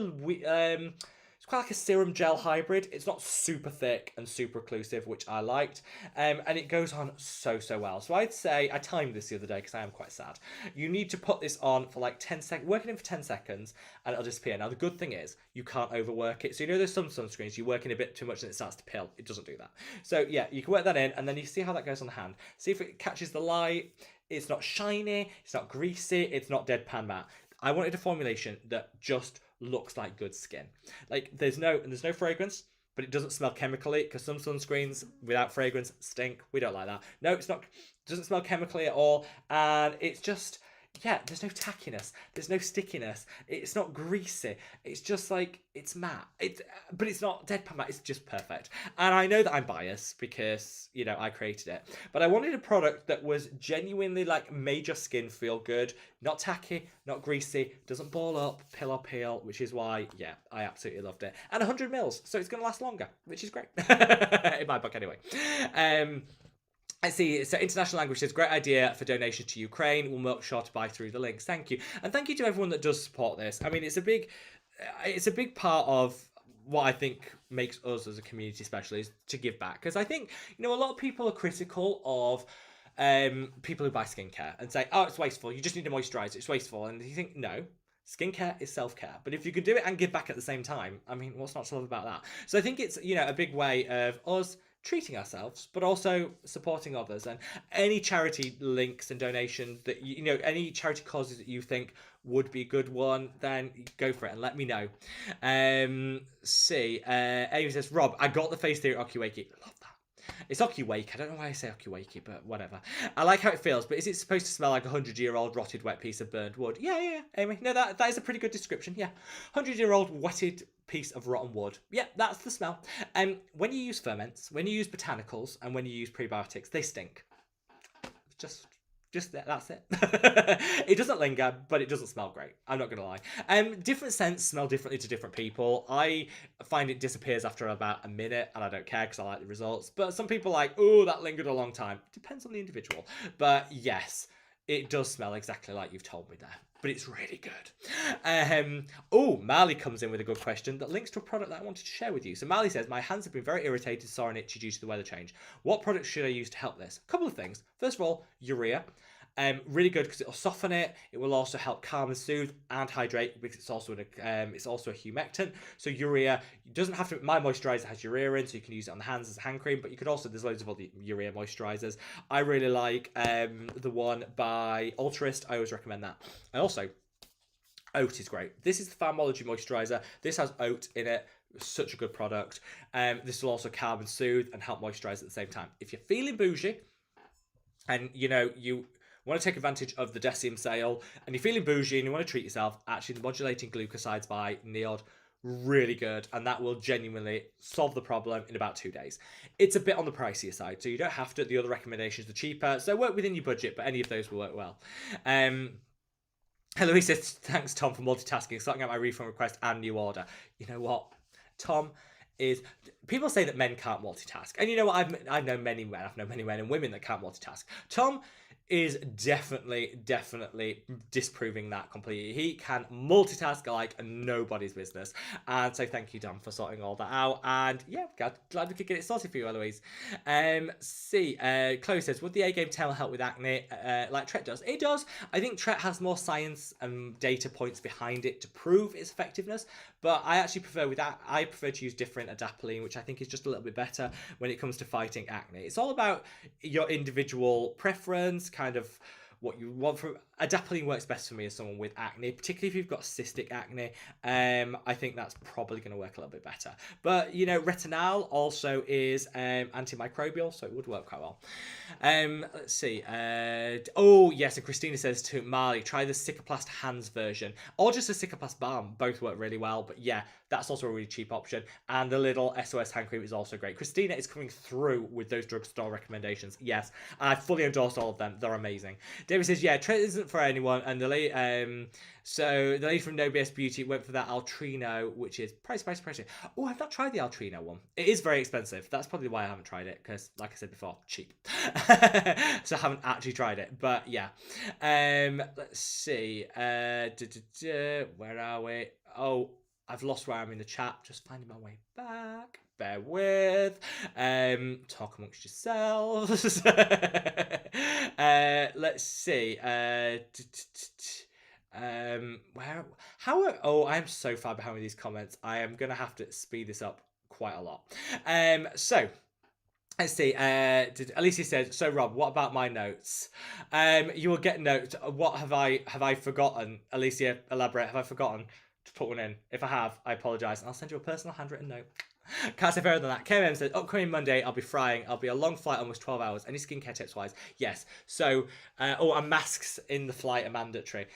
like a serum gel hybrid. It's not super thick and super occlusive, which I liked. And it goes on so well. So I'd say, I timed this the other day because I am quite sad. You need to put this on for like 10 seconds, work it in for 10 seconds, and it'll disappear. Now, the good thing is, you can't overwork it. So there's some sunscreens, you work in a bit too much and it starts to pill. It doesn't do that. So yeah, you can work that in, and then you see how that goes on the hand. See if it catches the light. It's not shiny, it's not greasy, it's not deadpan matte. I wanted a formulation that just looks like good skin. Like there's no fragrance, but it doesn't smell chemically, because some sunscreens without fragrance stink. We don't like that. No, it doesn't smell chemically at all, and it's just, yeah, there's no tackiness, there's no stickiness, it's not greasy, it's just like, it's matte, but it's not deadpan matte, it's just perfect. And I know that I'm biased because, I created it, but I wanted a product that was genuinely like made your skin feel good, not tacky, not greasy, doesn't ball up, pill or peel, which is why, yeah, I absolutely loved it. And 100 mils, so it's going to last longer, which is great. In my book anyway. I see. So international language says, great idea for donation to Ukraine. We'll make sure to buy through the links. Thank you. And thank you to everyone that does support this. I mean, it's a big part of what I think makes us as a community special is to give back. Because I think, a lot of people are critical of people who buy skincare and say, oh, it's wasteful. You just need to moisturize. It's wasteful. And you think, no. Skincare is self-care, but if you can do it and give back at the same time, I mean, what's not to love about that? So I think it's, a big way of us treating ourselves, but also supporting others. And any charity links and donations that, any charity causes that you think would be a good one, then go for it and let me know. Amy says, Rob, I got the Face Theory Okiwaki. Love that. It's Okiwake. I don't know why I say Okiwakey, but whatever. I like how it feels, but is it supposed to smell like a 100-year-old rotted wet piece of burned wood? Yeah, Amy. No, that is a pretty good description, yeah. 100-year-old wetted piece of rotten wood. Yeah, that's the smell. When you use ferments, when you use botanicals, and when you use prebiotics, they stink. That's it. It doesn't linger, but it doesn't smell great. I'm not gonna lie. Different scents smell differently to different people. I find it disappears after about a minute, and I don't care because I like the results. But some people are like, oh, that lingered a long time. Depends on the individual. But yes, it does smell exactly like you've told me there. But it's really good. Oh, Marley comes in with a good question that links to a product that I wanted to share with you. So Marley says, my hands have been very irritated, sore and itchy due to the weather change. What products should I use to help this? A couple of things. First of all, urea. Really good because it'll soften it. It will also help calm and soothe and hydrate because it's also a humectant. So urea doesn't have to. My moisturizer has urea in, so you can use it on the hands as a hand cream. But you could also there's loads of other urea moisturizers. I really like the one by Ultrist. I always recommend that. And also, oat is great. This is the Pharmology moisturizer. This has oat in it. Such a good product. This will also calm and soothe and help moisturize at the same time. If you're feeling bougie, and you want to take advantage of the Deciem sale, and you're feeling bougie and you want to treat yourself, actually the modulating glucosides by Neod, really good, and that will genuinely solve the problem in about 2 days. It's a bit on the pricier side, so you don't have to. The other recommendations are cheaper, so work within your budget, but any of those will work well. Hello, he says, thanks Tom for multitasking, sorting out my refund request and new order. You know what, Tom is, people say that men can't multitask, and you know what, I've known many men and women that can't multitask. Tom is definitely disproving that completely. He can multitask like nobody's business. And so thank you, Dan, for sorting all that out. And yeah, glad we could get it sorted for you, Eloise. Chloe says, would the A-game tail help with acne like Tret does? It does. I think Tret has more science and data points behind it to prove its effectiveness. But I actually prefer to use different adapalene, which I think is just a little bit better when it comes to fighting acne. It's all about your individual preference, kind of what you want from adapalene. Works best for me as someone with acne, particularly if you've got cystic acne. I think that's probably going to work a little bit better. But retinol also is antimicrobial, so it would work quite well. Let's see. Oh yes, and Christina says to Marley, try the Cicaplast hands version or just a Cicaplast balm. Both work really well. But yeah, that's also a really cheap option. And the little SOS hand cream is also great. Christina is coming through with those drugstore recommendations. Yes, I fully endorse all of them. They're amazing. David says, yeah, Tret isn't for anyone. And the lady from No BS Beauty went for that Altrino, which is pricey. Oh, I've not tried the Altrino one. It is very expensive. That's probably why I haven't tried it, because like I said before, cheap. So I haven't actually tried it. But yeah. Let's see. Where are we? Oh, I've lost where I'm in the chat. Just finding my way back. Bear with. Talk amongst yourselves. Let's see. I'm so far behind with these comments. I am gonna have to speed this up quite a lot. So let's see. Alicia said, so Rob, what about my notes? You will get notes. What have I forgotten? Alicia, elaborate. Have I forgotten to put one in? If I have, I apologise. I'll send you a personal handwritten note. Can't say fairer than that. KM said, upcoming Monday, I'll be frying. I'll be a long flight, almost 12 hours. Any skincare tips wise? Yes. So, and masks in the flight are mandatory.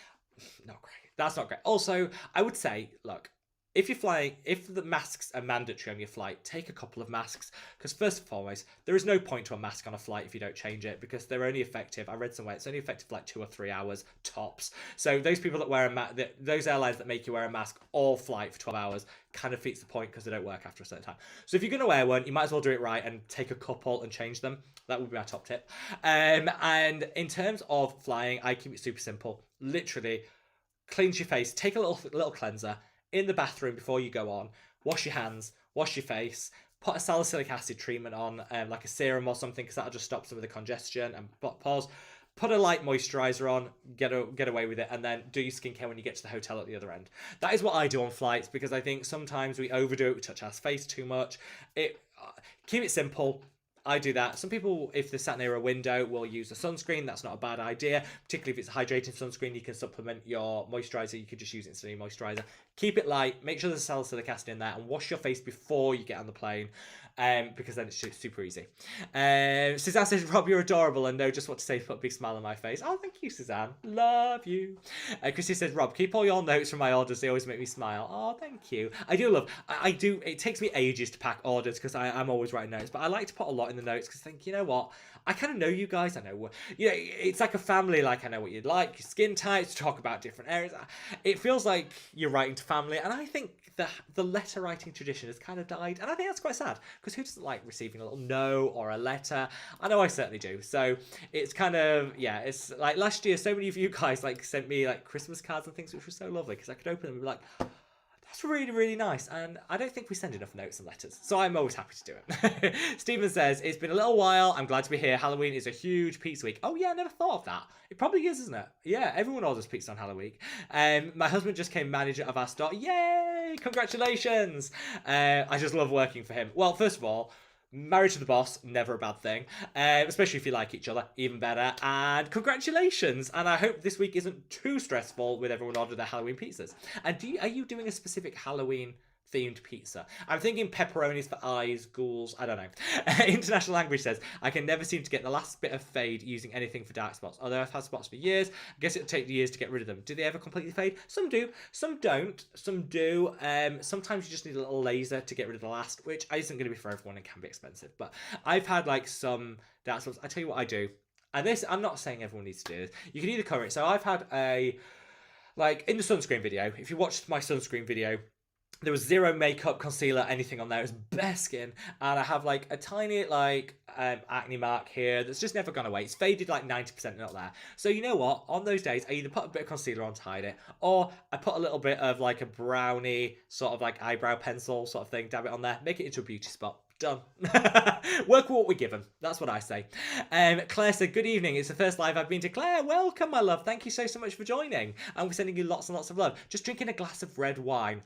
Not great. That's not great. Also, I would say, look, if you're flying, if the masks are mandatory on your flight, take a couple of masks. Because first and foremost, there is no point to a mask on a flight if you don't change it, because they're only effective. I read somewhere it's only effective for like 2 or 3 hours tops. So those people that wear a mask, those airlines that make you wear a mask all flight for 12 hours, kind of defeats the point because they don't work after a certain time. So if you're going to wear one, you might as well do it right and take a couple and change them. That would be my top tip. And in terms of flying, I keep it super simple. Literally, cleanse your face, take a little cleanser in the bathroom before you go on, wash your hands, wash your face, put a salicylic acid treatment on, like a serum or something, because that'll just stop some of the congestion and pause. Put a light moisturizer on, get away with it, and then do your skincare when you get to the hotel at the other end. That is what I do on flights, because I think sometimes we overdo it, we touch our face too much. Keep it simple. I do that. Some people, if they're sat near a window, will use a sunscreen. That's not a bad idea, particularly if it's a hydrating sunscreen. You can supplement your moisturizer. You could just use it instead of your moisturizer. Keep it light. Make sure there's salicylic acid in there, and wash your face before you get on the plane, because then it's super easy. Suzanne says, Rob, you're adorable and know just what to say to put a big smile on my face. Oh, thank you, Suzanne. Love you. Christy says, Rob, keep all your notes from my orders. They always make me smile. Oh, thank you. I do. It takes me ages to pack orders because I'm always writing notes, but I like to put a lot in the notes because I think, you know what? I kind of know you guys. I know what, it's like a family. Like, I know what you'd like, your skin types, talk about different areas. It feels like you're writing to family, and I think the letter writing tradition has kind of died, and I think that's quite sad, because who doesn't like receiving a little note or a letter? I know I certainly do. So it's kind of, yeah, it's like last year, so many of you guys like sent me like Christmas cards and things, which was so lovely, because I could open them and be like, that's really, really nice. And I don't think we send enough notes and letters, so I'm always happy to do it. Stephen says, it's been a little while. I'm glad to be here. Halloween is a huge pizza week. Oh, yeah, I never thought of that. It probably is, isn't it? Yeah, everyone orders pizza on Halloween. My husband just came manager of our store. Yay! Congratulations! I just love working for him. Well, first of all, married to the boss, never a bad thing. Especially if you like each other, even better. And congratulations! And I hope this week isn't too stressful with everyone ordering their Halloween pizzas. And are you doing a specific Halloween themed pizza? I'm thinking pepperonis for eyes, ghouls, I don't know. International Language says, I can never seem to get the last bit of fade using anything for dark spots. Although I've had spots for years, I guess it'll take years to get rid of them. Do they ever completely fade? Some do, some don't, some do. Sometimes you just need a little laser to get rid of the last, which isn't going to be for everyone and can be expensive. But I've had like some dark spots. I tell you what I do. And this, I'm not saying everyone needs to do this. You can either cover it. So I've had like in the sunscreen video, if you watched my sunscreen video, there was zero makeup, concealer, anything on there. It was bare skin. And I have like a tiny like acne mark here that's just never gone away. It's faded like 90%, not there. So you know what? On those days, I either put a bit of concealer on to hide it, or I put a little bit of like a brownie sort of like eyebrow pencil sort of thing, dab it on there, make it into a beauty spot. Done. Work with what we're given. That's what I say. Claire said, good evening. It's the first live I've been to. Claire, welcome, my love. Thank you so much for joining. And we're sending you lots and lots of love. Just drinking a glass of red wine.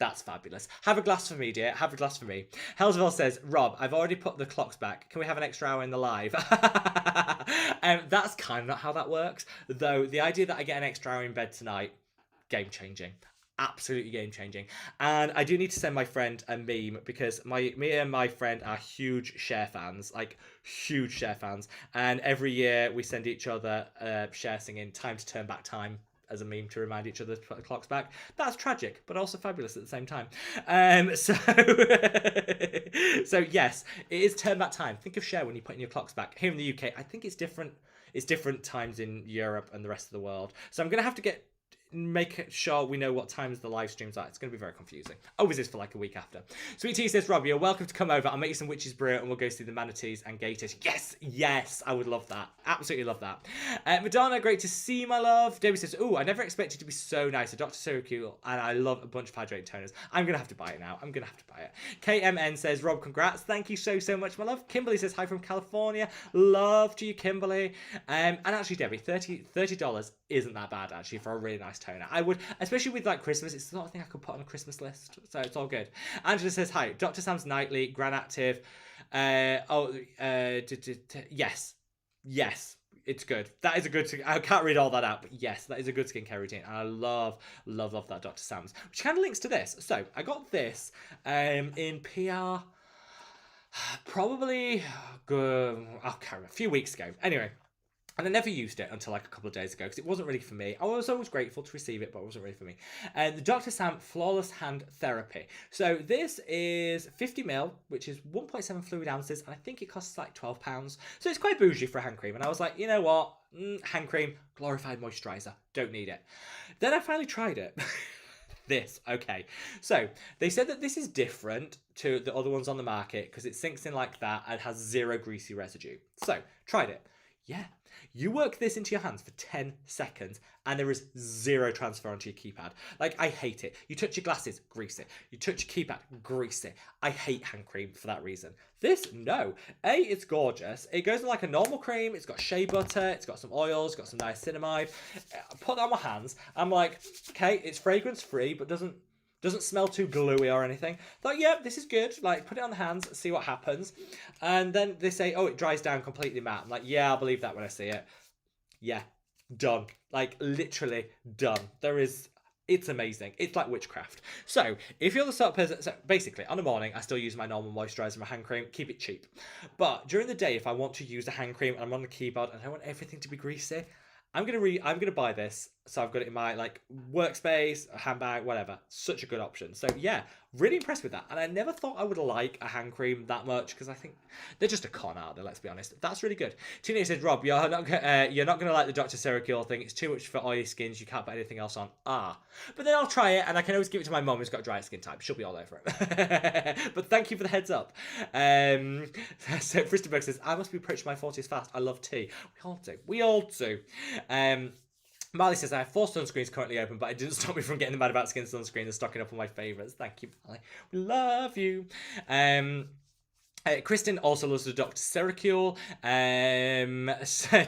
That's fabulous. Have a glass for me, dear. Have a glass for me. Hellsville says, Rob, I've already put the clocks back. Can we have an extra hour in the live? That's kind of not how that works. Though the idea that I get an extra hour in bed tonight, game changing. Absolutely game changing. And I do need to send my friend a meme, because me and my friend are huge Cher fans, like huge Cher fans. And every year we send each other Cher singing Time to Turn Back Time as a meme to remind each other to put the clocks back. That's tragic, but also fabulous at the same time. So yes, it is turn back time. Think of Cher when you're putting your clocks back. Here in the UK, I think it's different. It's different times in Europe and the rest of the world. So I'm going to have to make sure we know what times the live streams are. It's going to be very confusing. Always is for like a week after. Sweet Tea says, Rob, you're welcome to come over. I'll make you some witch's brew and we'll go see the manatees and gators. Yes, I would love that. Absolutely love that. Madonna, great to see you, my love. Debbie says, ooh, I never expected to be so nice. A Dr. Cyril, and I love a bunch of hydrating toners. I'm going to have to buy it now. I'm going to have to buy it. KMN says, Rob, congrats. Thank you so much, my love. Kimberly says, hi from California. Love to you, Kimberly. And actually, Debbie, $30 isn't that bad, actually, for a really nice toner. I would, especially with like Christmas, it's the sort of thing I could put on a Christmas list, so it's all good. Angela says, hi, Dr. Sam's Nightly, Gran Active. Yes, it's good. That is a good, I can't read all that out, but yes, that is a good skincare routine. And I love that Dr. Sam's, which kind of links to this. So I got this in PR probably a few weeks ago. Anyway, and I never used it until like a couple of days ago because it wasn't really for me. I was always grateful to receive it, but it wasn't really for me. The Dr. Sam Flawless Hand Therapy. So this is 50ml, which is 1.7 fluid ounces, and I think it costs like £12. So it's quite bougie for a hand cream. And I was like, you know what? Hand cream, glorified moisturizer. Don't need it. Then I finally tried it. Okay. So they said that this is different to the other ones on the market because it sinks in like that and has zero greasy residue. So tried it. Yeah. You work this into your hands for 10 seconds and there is zero transfer onto your keypad. Like, I hate it. You touch your glasses, grease it. You touch your keypad, grease it. I hate hand cream for that reason. This, no. It's gorgeous. It goes in like a normal cream. It's got shea butter. It's got some oils. It's got some niacinamide. I put that on my hands. I'm like, okay, it's fragrance free, but doesn't smell too gluey or anything. Thought, yeah, this is good. Like, put it on the hands, see what happens. And then they say, oh, it dries down completely matte. I'm like, yeah, I'll believe that when I see it. Yeah, done. Like, literally done. It's amazing. It's like witchcraft. So, if you're the sort of person, so basically, on a morning, I still use my normal moisturizer, my hand cream, keep it cheap. But during the day, if I want to use a hand cream and I'm on the keyboard and I want everything to be greasy, I'm gonna buy this, so I've got it in my like workspace, handbag, whatever. Such a good option. So yeah, Really impressed with that. And I never thought I would like a hand cream that much because I think they're just a con out there, let's be honest. That's really good. Tina says, Rob, you're not going to like the Dr. Ceracure thing. It's too much for oily skins. You can't put anything else on. But then I'll try it, and I can always give it to my mum who's got dry skin type. She'll be all over it. But thank you for the heads up. So Fristenberg says, I must be approaching my 40s fast. I love tea. We all do. We all do. Marley says, I have 4 sunscreens currently open, but it didn't stop me from getting the Mad About Skin sunscreen and stocking up on my favourites. Thank you, Marley. We love you. Kristen also loves the Dr. Ceracure.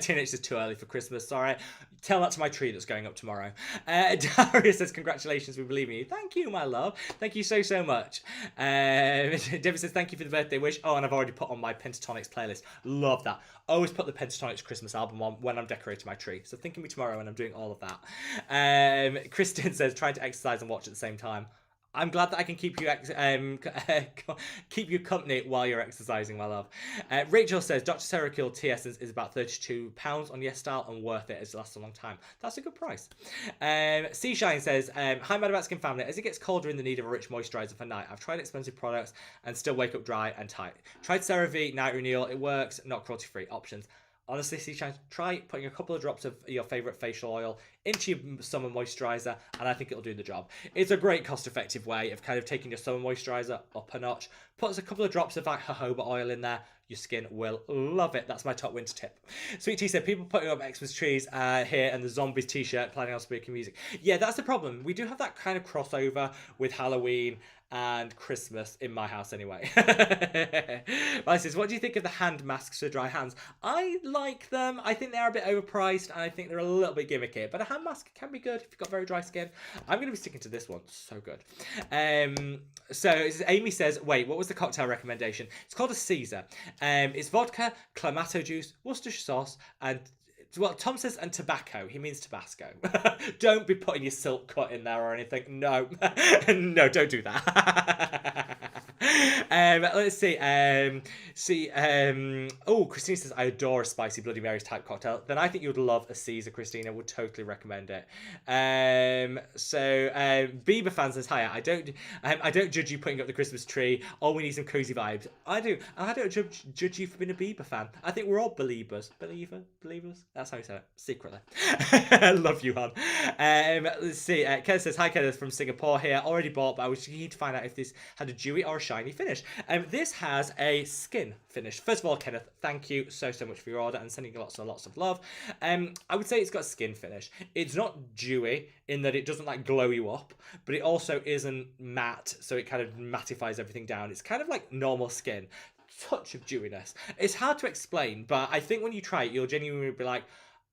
Teenage is too early for Christmas. Sorry. Tell that to my tree that's going up tomorrow. Daria says, congratulations, we believe in you. Thank you, my love. Thank you so, so much. Debbie says, thank you for the birthday wish. Oh, and I've already put on my Pentatonics playlist. Love that. Always put the Pentatonics Christmas album on when I'm decorating my tree. So think of me tomorrow when I'm doing all of that. Kristen says, trying to exercise and watch at the same time. I'm glad that I can keep you keep you company while you're exercising, my love. Rachel says, Dr. Ceracure Tea Essence is about £32 on YesStyle and worth it as it lasts a long time. That's a good price. Seashine says, hi, Mad About Skin family. As it gets colder in the need of a rich moisturiser for night, I've tried expensive products and still wake up dry and tight. Tried CeraVe Night Renewal. It works, not cruelty-free options. Honestly, Seashine, try putting a couple of drops of your favourite facial oil into your summer moisturiser, and I think it'll do the job. It's a great cost-effective way of kind of taking your summer moisturiser up a notch. Put a couple of drops of like jojoba oil in there. Your skin will love it. That's my top winter tip. Sweet Tea said, people putting up Xmas trees here and the Zombies t-shirt planning on spooky music. Yeah, that's the problem. We do have that kind of crossover with Halloween and Christmas in my house anyway. Mike says, what do you think of the hand masks for dry hands? I like them. I think they're a bit overpriced and I think they're a little bit gimmicky, but a hand mask can be good if you've got very dry skin. I'm going to be sticking to this one. So good. So Amy says, wait, what was the cocktail recommendation? It's called a Caesar. It's vodka, clamato juice, Worcestershire sauce, and well, Tom says, and tobacco. He means Tabasco. Don't be putting your silk cut in there or anything. No. No, don't do that. Let's see. Oh, Christina says, I adore a spicy Bloody Mary's type cocktail. Then I think you would love a Caesar, Christina. Would totally recommend it. Bieber fan says, hi, I don't judge you putting up the Christmas tree. Oh, we need some cozy vibes. I do. And I don't judge you for being a Bieber fan. I think we're all believers. Believers? That's how you say it. Secretly. Love you, hon. Let's see. Kenneth says, hi, Kenneth from Singapore here. Already bought, but I was keen to find out if this had a dewy or a shiny finish. This has a skin finish. First of all, Kenneth, thank you so much for your order and sending lots and lots of love. I would say it's got a skin finish. It's not dewy in that it doesn't like glow you up, but it also isn't matte, so it kind of mattifies everything down. It's kind of like normal skin. Touch of dewiness. It's hard to explain, but I think when you try it, you'll genuinely be like,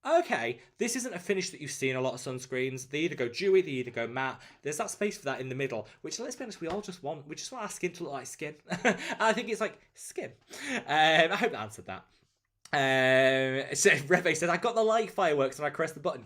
okay, this isn't a finish that you see in a lot of sunscreens. They either go dewy, they either go matte. There's that space for that in the middle, which, let's be honest, we just want our skin to look like skin. And I think it's like skin. I hope that answered that. So Reve says, I got the like fireworks and I pressed the button.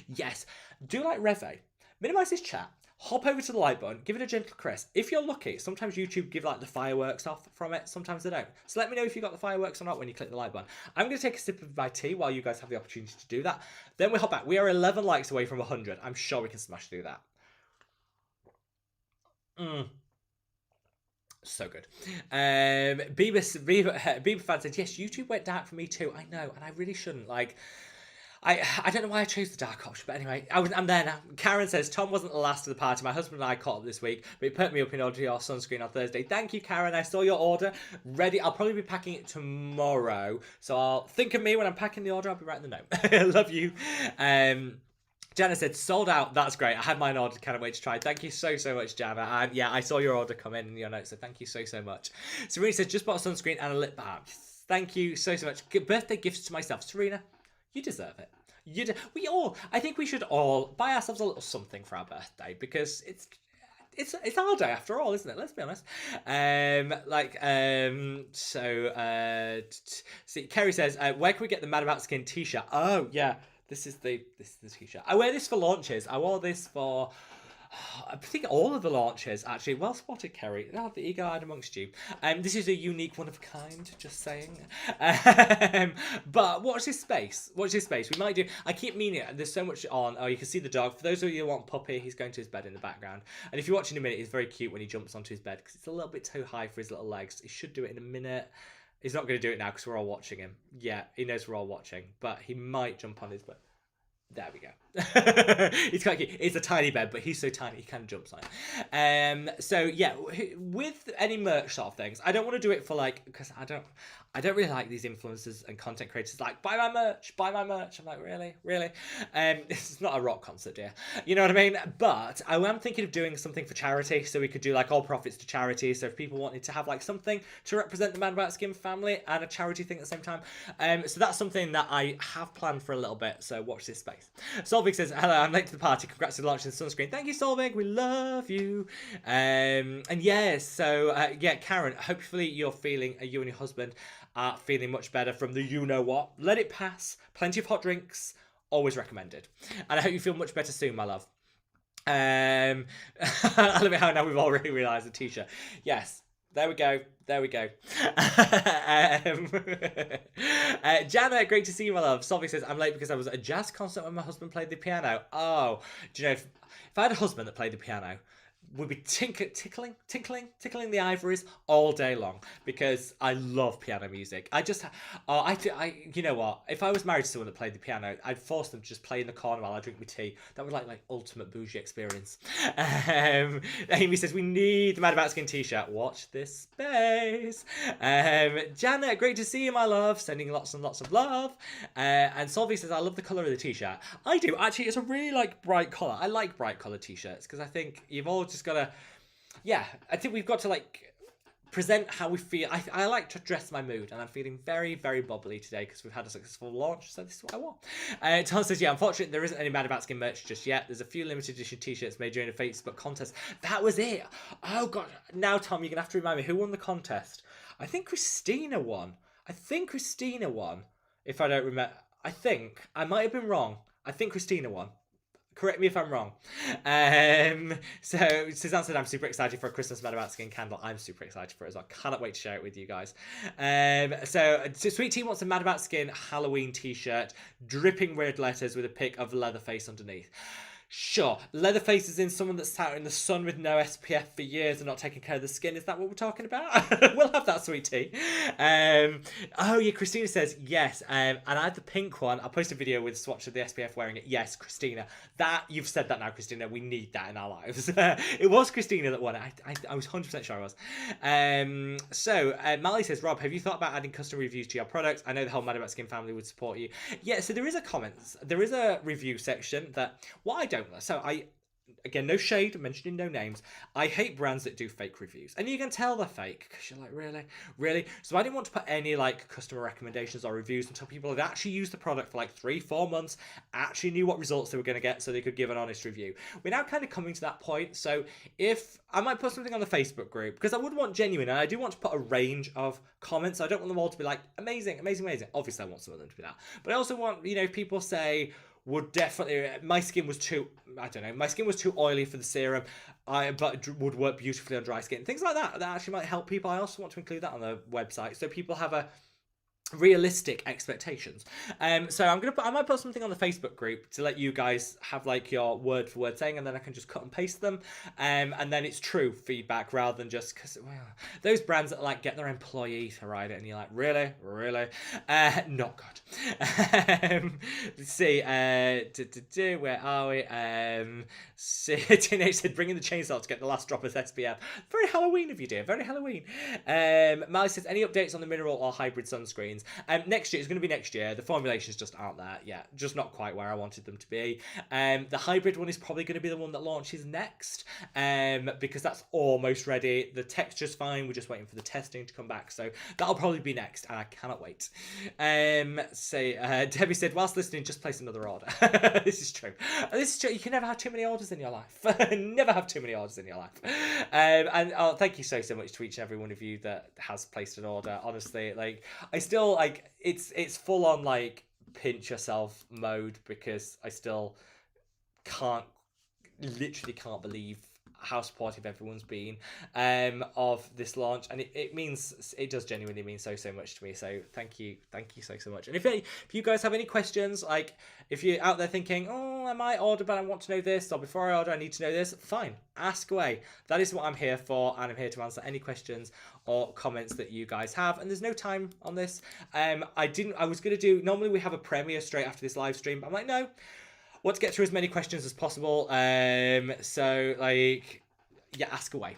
Yes. Do like Reve. Minimize his chat. Hop over to the like button, give it a gentle caress. If you're lucky, sometimes YouTube give like the fireworks off from it, sometimes they don't. So let me know if you got the fireworks or not when you click the like button. I'm going to take a sip of my tea while you guys have the opportunity to do that. Then we hop back. We are 11 likes away from 100. I'm sure we can smash through that. So good. Bieber fan said, yes, YouTube went dark for me too. I know, and I really shouldn't. Like, I don't know why I chose the dark option, but anyway, I'm there now. Karen says, Tom wasn't the last of the party. My husband and I caught up this week, but he put me up in order your sunscreen on Thursday. Thank you, Karen. I saw your order. Ready. I'll probably be packing it tomorrow, so I'll think of me when I'm packing the order. I'll be writing the note. Love you. Jana said, sold out. That's great. I had mine ordered. Can't wait to try. Thank you so much, Jana. And yeah, I saw your order come in your notes, so thank you so much. Serena says, just bought a sunscreen and a lip balm. Thank you so much. Birthday gifts to myself. Serena, you deserve it. I think we should all buy ourselves a little something for our birthday because it's our day after all, isn't it? Let's be honest. See, Kerry says, where can we get the Mad About Skin t-shirt? Oh yeah, this is the t-shirt. I wear this for launches. I wore this for I think all of the launches, actually. Well spotted, Kerry. Oh, the eagle-eyed amongst you. This is a unique one of a kind, just saying. But watch this space. Watch this space. We might do... I keep meaning it. There's so much on. Oh, you can see the dog. For those of you who want Puppy, he's going to his bed in the background. And if you watch in a minute, he's very cute when he jumps onto his bed because it's a little bit too high for his little legs. He should do it in a minute. He's not going to do it now because we're all watching him. Yeah, he knows we're all watching. But he might jump on his bed. There we go. He's quite cute. It's a tiny bed, but he's so tiny he kind of jumps on it. So yeah, with any merch sort of things, I don't want to do it for like, because I don't really like these influencers and content creators like, buy my merch, buy my merch. I'm like, really? It's not a rock concert, dear. You know what I mean? But I am thinking of doing something for charity, so we could do like all profits to charity. So if people wanted to have like something to represent the Mad About Skin family and a charity thing at the same time, so that's something that I have planned for a little bit. So watch this space. Solvig says, hello, I'm late to the party. Congrats on launching the Sunscreen. Thank you, Solvig. We love you. And yeah, so yeah, Karen, hopefully you're feeling, you and your husband are feeling much better from the you-know-what. Let it pass. Plenty of hot drinks. Always recommended. And I hope you feel much better soon, my love. I love it how now we've already realised the t-shirt. Yes. There we go. Jana, great to see you, my love. Solvig says, I'm late because I was at a jazz concert when my husband played the piano. Oh, do you know, if I had a husband that played the piano, would be tickling the ivories all day long because I love piano music. You know what? If I was married to someone that played the piano, I'd force them to just play in the corner while I drink my tea. That would like ultimate bougie experience. Amy says we need the Mad About Skin t-shirt. Watch this space. Janet, great to see you, my love. Sending lots and lots of love. And Solvi says I love the color of the t-shirt. I do actually. It's a really bright color. I like bright color t-shirts because I think you've all just gotta, yeah, I think we've got to like present how we feel. I like to address my mood, and I'm feeling very, very bubbly today because we've had a successful launch, so this is what I want. Tom says, yeah, unfortunately there isn't any Mad About Skin merch just yet. There's a few limited edition t-shirts made during a Facebook contest. That was it. Oh god, now Tom, you're gonna have to remind me who won the contest. I think Christina won. If I don't remember, I might have been wrong. I think Christina won. Correct me if I'm wrong. So Suzanne said, I'm super excited for a Christmas Mad About Skin candle. I'm super excited for it as well. Cannot wait to share it with you guys. So Sweet Tea wants a Mad About Skin Halloween t-shirt, dripping red letters with a pic of Leatherface underneath. Sure, Leatherface is in someone that's sat in the sun with no SPF for years and not taking care of the skin. Is that what we're talking about? We'll have that, Sweet Tea. Oh yeah, Christina says yes. And I had the pink one. I'll post a video with a swatch of the SPF wearing it. Yes, Christina. That you've said that now, Christina. We need that in our lives. It was Christina that won it. I was 100% sure it was. So Mally says, Rob, have you thought about adding custom reviews to your products? I know the whole Mad About Skin family would support you. Yeah. So there is a review section that what I don't. So again, no shade, mentioning no names. I hate brands that do fake reviews. And you can tell they're fake because you're like, really? So I didn't want to put any like customer recommendations or reviews until people had actually used the product for like 3-4 months, actually knew what results they were going to get so they could give an honest review. We're now kind of coming to that point. So if I might put something on the Facebook group because I would want genuine, and I do want to put a range of comments. I don't want them all to be like amazing. Obviously I want some of them to be that. But I also want, people say, would definitely, my skin was too oily for the serum, but would work beautifully on dry skin. Things like that actually might help people. I also want to include that on the website so people have a realistic expectations. So I might put something on the Facebook group to let you guys have like your word for word saying, and then I can just cut and paste them, and then it's true feedback rather than just because those brands that like get their employee to write it and you're like really not good. Let's see, where are we? Teenage said bringing the chainsaw to get the last drop of SPF. Very Halloween of you, dear, very Halloween. Molly says any updates on the mineral or hybrid sunscreens? Next year, it's going to be next year. The formulations just aren't there yet. Just not quite where I wanted them to be. The hybrid one is probably going to be the one that launches next, because that's almost ready. The texture's fine. We're just waiting for the testing to come back. So that'll probably be next, and I cannot wait. Debbie said, whilst listening, just place another order. This is true. You can never have too many orders in your life. Never have too many orders in your life. And thank you so much to each and every one of you that has placed an order. Honestly, like I still like it's full on like pinch yourself mode because I still can't literally can't believe how supportive everyone's been of this launch, and it does genuinely mean so much to me. So thank you so much. And if you guys have any questions, like if you're out there thinking, oh, I might order but I want to know this, or before I order I need to know this, fine, ask away. That is what I'm here for, and I'm here to answer any questions or comments that you guys have. And there's no time on this. I was gonna do, normally we have a premiere straight after this live stream, but I'm like, no, want to get through as many questions as possible. So like, yeah, ask away.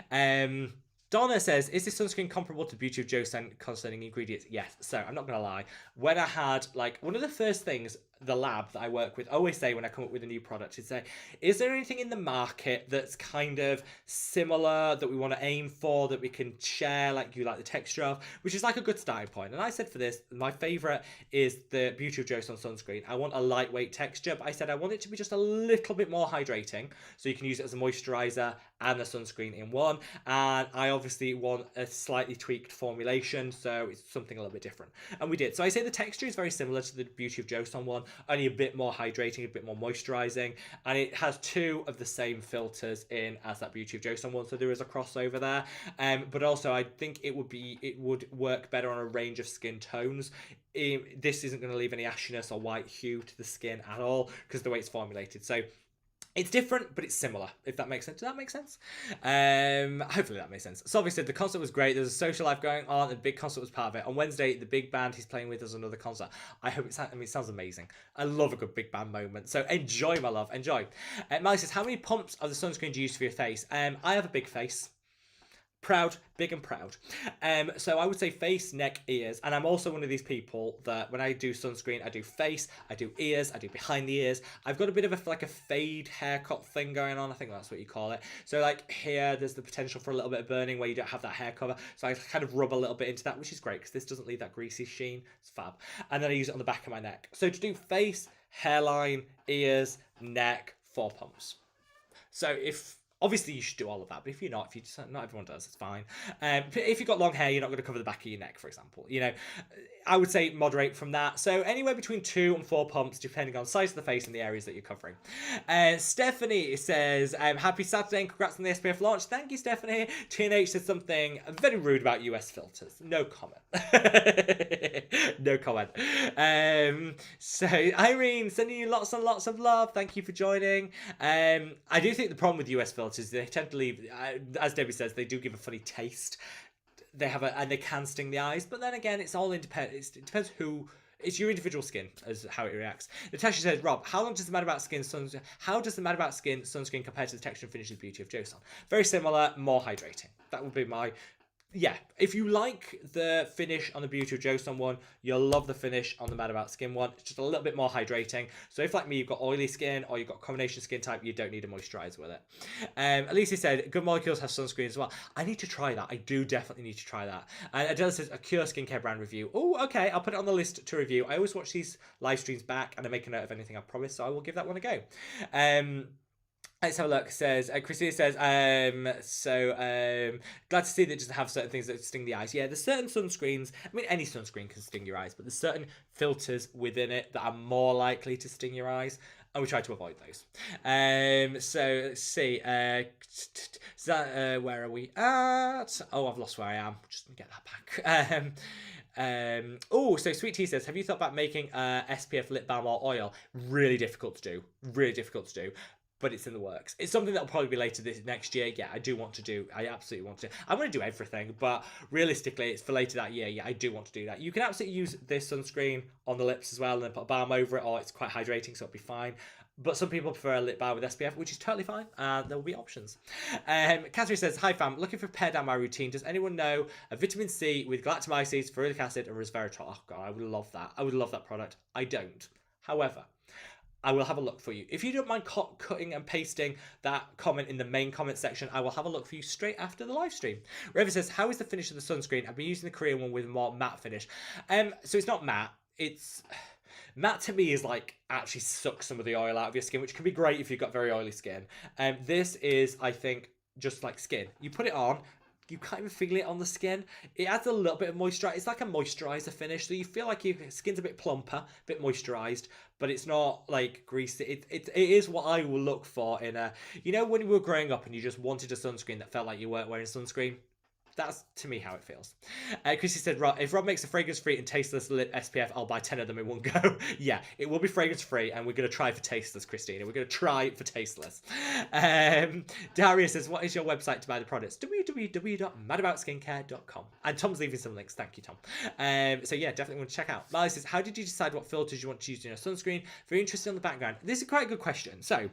Donna says, is this sunscreen comparable to Beauty of Joseon concerning ingredients? Yes. So I'm not gonna lie. When I had, like, one of the first things the lab that I work with always say when I come up with a new product is say, is there anything in the market that's kind of similar that we want to aim for, that we can share, like you like the texture of, which is like a good starting point. And I said for this, my favorite is the Beauty of Joseon sunscreen. I want a lightweight texture, but I said I want it to be just a little bit more hydrating, so you can use it as a moisturizer and a sunscreen in one. And I obviously want a slightly tweaked formulation, so it's something a little bit different. And we did. So I say the texture is very similar to the Beauty of Joseon one, only a bit more hydrating, a bit more moisturizing, and it has two of the same filters in as that Beauty of Joseon one, so there is a crossover there. But also I think it would work better on a range of skin tones. This isn't going to leave any ashiness or white hue to the skin at all because the way it's formulated. So it's different, but it's similar, if that makes sense. Does that make sense? Hopefully that makes sense. So obviously the concert was great. There's a social life going on, and the big concert was part of it. On Wednesday, the big band he's playing with is another concert. I hope it sounds amazing. I love a good big band moment. So enjoy, my love, enjoy. Molly says, how many pumps of the sunscreen do you use for your face? I have a big face. Proud, big and proud. So I would say face, neck, ears, and I'm also one of these people that when I do sunscreen, I do face, I do ears, I do behind the ears. I've got a bit of a fade haircut thing going on. I think that's what you call it. So like here, there's the potential for a little bit of burning where you don't have that hair cover. So I kind of rub a little bit into that, which is great because this doesn't leave that greasy sheen. It's fab. And then I use it on the back of my neck. So to do face, hairline, ears, neck, 4 pumps. So obviously, you should do all of that, but if you're not, not everyone does, it's fine. If you've got long hair, you're not going to cover the back of your neck, for example. You know, I would say moderate from that. So anywhere between 2 and 4 pumps, depending on the size of the face and the areas that you're covering. Stephanie says, happy Saturday and congrats on the SPF launch. Thank you, Stephanie. TNH said something very rude about US filters. No comment. No comment. So Irene, sending you lots and lots of love. Thank you for joining. I do think the problem with US filters, they tend to leave, as Debbie says, they do give a funny taste. And they can sting the eyes, but then again, it's all independent. It depends who. It's your individual skin as how it reacts. Natasha says, Rob, how does the Mad About Skin sunscreen compare to the texture and finish of Beauty of Joseon? Very similar, more hydrating. That would be my. Yeah, if you like the finish on the Beauty of Joseon one, you'll love the finish on the Mad About Skin one. It's just a little bit more hydrating. So if, like me, you've got oily skin or you've got combination skin type, you don't need a moisturizer with it. Alicia said, good molecules have sunscreen as well. I need to try that. I do definitely need to try that. And Adela says, a Cure skincare brand review. Oh, okay, I'll put it on the list to review. I always watch these live streams back and I make a note of anything I've promised, so I will give that one a go. Let's have a look. Says Christina says, glad to see that just have certain things that sting the eyes. Yeah, there's certain sunscreens. I mean, any sunscreen can sting your eyes, but there's certain filters within it that are more likely to sting your eyes, and we try to avoid those. So let's see. Where are we at? Oh, I've lost where I am. Just get that back. So Sweet Tea says, have you thought about making SPF lip balm or oil? Really difficult to do. But it's in the works. It's something that'll probably be later next year. Yeah, I absolutely want to. I want to do everything, but realistically, it's for later that year. Yeah, I do want to do that. You can absolutely use this sunscreen on the lips as well and then put a balm over it, or it's quite hydrating, so it'll be fine. But some people prefer a lip balm with SPF, which is totally fine. There will be options. Catherine says, hi fam, looking for pare down my routine. Does anyone know a vitamin C with galactomyces, ferulic acid, and resveratrol? Oh god, I would love that. I would love that product. I don't. However, I will have a look for you. If you don't mind cutting and pasting that comment in the main comment section, I will have a look for you straight after the live stream. River says, how is the finish of the sunscreen? I've been using the Korean one with a more matte finish. So it's not matte. It's matte to me is like actually sucks some of the oil out of your skin, which can be great if you've got very oily skin. This is, I think, just like skin. You put it on, you can't even feel it on the skin. It adds a little bit of moisturizer. It's like a moisturizer finish, so you feel like your skin's a bit plumper, a bit moisturized, but it's not like greasy. It is what I will look for in a, you know, when you were growing up and you just wanted a sunscreen that felt like you weren't wearing sunscreen. That's, to me, how it feels. Chrissy said, if Rob makes a fragrance-free and tasteless lip SPF, I'll buy 10 of them in one go. Yeah, it will be fragrance-free, and we're going to try for tasteless, Christina. We're going to try for tasteless. Daria says, what is your website to buy the products? www.madaboutskincare.com. And Tom's leaving some links. Thank you, Tom. So, yeah, definitely want to check out. Marley says, how did you decide what filters you want to use in your sunscreen? Very interested on the background. This is quite a good question. So,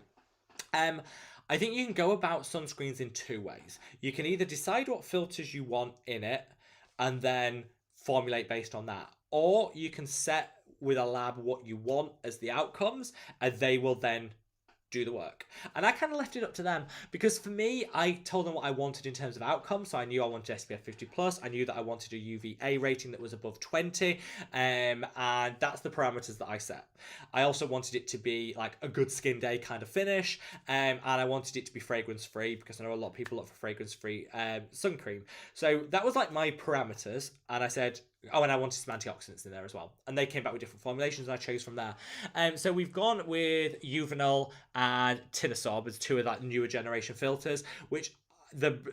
I think you can go about sunscreens in two ways. You can either decide what filters you want in it and then formulate based on that. Or you can set with a lab what you want as the outcomes, and they will then do the work. And I kind of left it up to them, because for me, I told them what I wanted in terms of outcomes. So I knew I wanted SPF 50 plus. I knew that I wanted a UVA rating that was above 20, and that's the parameters that I set. I also wanted it to be like a good skin day kind of finish, and I wanted it to be fragrance free, because I know a lot of people look for fragrance free sun cream. So that was like my parameters, and I said, oh, and I wanted some antioxidants in there as well. And they came back with different formulations, and I chose from there. So we've gone with Juvenile and Tinosorb as two of that newer generation filters, which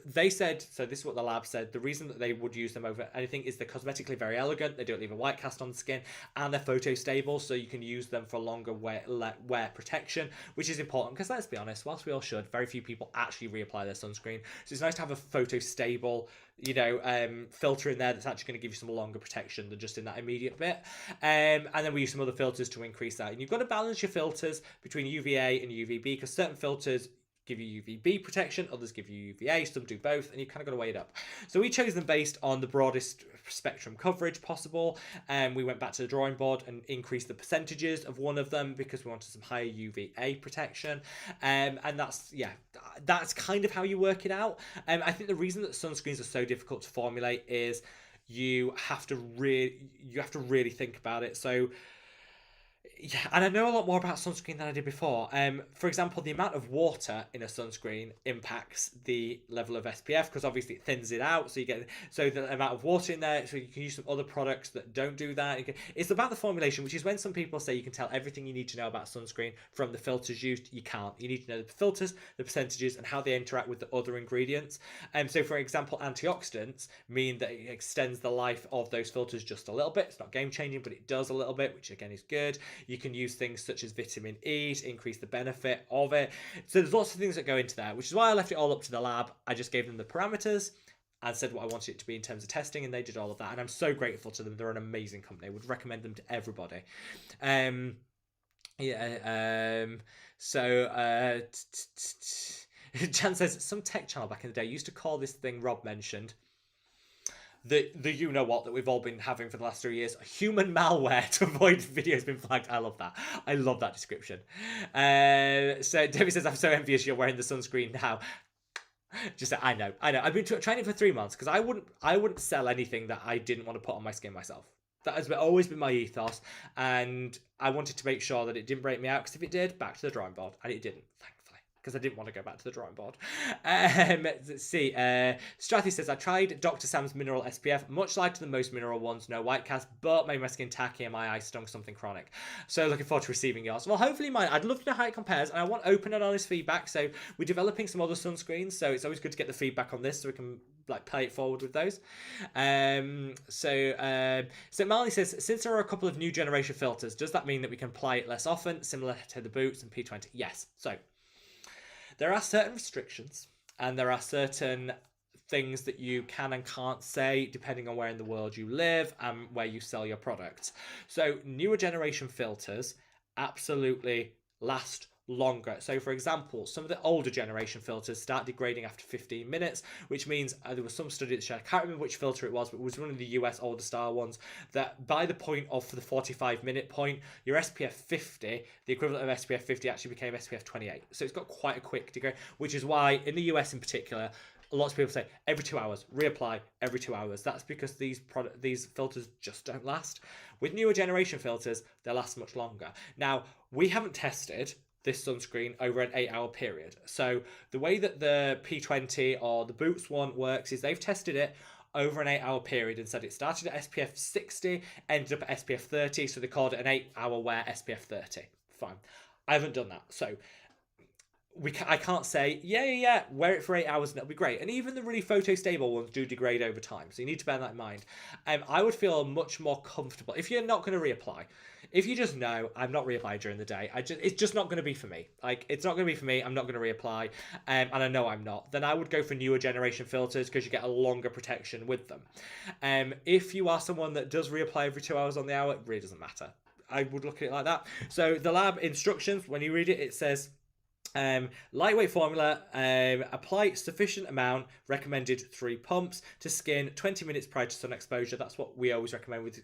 they said, so this is what the lab said, the reason that they would use them over anything is they're cosmetically very elegant, they don't leave a white cast on the skin, and they're photo stable, so you can use them for longer wear protection, which is important, because let's be honest, whilst we all should, very few people actually reapply their sunscreen, so it's nice to have a photo stable, you know, filter in there that's actually going to give you some longer protection than just in that immediate bit. And then we use some other filters to increase that. And you've got to balance your filters between UVA and UVB, because certain filters give you UVB protection, others give you UVA, some do both, and you've kind of got to weigh it up. So we chose them based on the broadest spectrum coverage possible, and we went back to the drawing board and increased the percentages of one of them because we wanted some higher UVA protection, and that's kind of how you work it out. I think the reason that sunscreens are so difficult to formulate is you have to really think about it. So yeah, and I know a lot more about sunscreen than I did before. For example, the amount of water in a sunscreen impacts the level of SPF, because obviously it thins it out. So the amount of water in there. So you can use some other products that don't do that. It's about the formulation, which is when some people say you can tell everything you need to know about sunscreen from the filters used. You can't. You need to know the filters, the percentages, and how they interact with the other ingredients. So for example, antioxidants mean that it extends the life of those filters just a little bit. It's not game changing, but it does a little bit, which again is good. You can use things such as vitamin E to increase the benefit of it. So there's lots of things that go into there, which is why I left it all up to the lab. I just gave them the parameters and said what I wanted it to be in terms of testing, and they did all of that. And I'm so grateful to them. They're an amazing company. I would recommend them to everybody. Jan says, some tech channel back in the day used to call this thing Rob mentioned, the you know what that we've all been having for the last 3 years, human malware to avoid videos being flagged. I love that. I love that description. So Debbie says, I'm so envious you're wearing the sunscreen now. Just I know. I've been trying it for 3 months, because I wouldn't sell anything that I didn't want to put on my skin myself. That has always been my ethos, and I wanted to make sure that it didn't break me out, because if it did, back to the drawing board, and it didn't, thankfully, because I didn't want to go back to the drawing board. Let's see. Strathy says, I tried Dr. Sam's mineral SPF, much like to the most mineral ones, no white cast, but made my skin tacky and my eyes stung something chronic. So looking forward to receiving yours. Well, hopefully mine. I'd love to know how it compares, and I want open and honest feedback. So we're developing some other sunscreens, so it's always good to get the feedback on this, so we can like play it forward with those. So Marley says, since there are a couple of new generation filters, does that mean that we can apply it less often, similar to the Boots and P20? Yes. So there are certain restrictions, and there are certain things that you can and can't say depending on where in the world you live and where you sell your products. So newer generation filters absolutely last longer. So for example, some of the older generation filters start degrading after 15 minutes, which means there was some study that showed, I can't remember which filter it was, but it was one of the US older star ones, that by the point of the 45-minute point, your SPF 50, the equivalent of SPF 50 actually became SPF 28. So it's got quite a quick degrade, which is why in the US in particular, lots of people say every 2 hours, reapply every 2 hours. That's because these filters just don't last. With newer generation filters, they last much longer. Now, we haven't tested this sunscreen over an 8-hour period. So the way that the P20 or the Boots one works is they've tested it over an 8-hour period and said it started at SPF 60, ended up at SPF 30, so they called it an 8-hour wear SPF 30. Fine. I haven't done that. So I can't say, yeah, wear it for 8 hours and it'll be great. And even the really photo-stable ones do degrade over time, so you need to bear that in mind. I would feel much more comfortable if you're not going to reapply. If you just know, I'm not reapplying during the day, it's just not going to be for me. Like, it's not going to be for me, I'm not going to reapply, and I know I'm not. Then I would go for newer generation filters because you get a longer protection with them. If you are someone that does reapply every 2 hours on the hour, it really doesn't matter. I would look at it like that. So the lab instructions, when you read it, it says, lightweight formula, apply sufficient amount, recommended 3 pumps to skin 20 minutes prior to sun exposure. That's what we always recommend with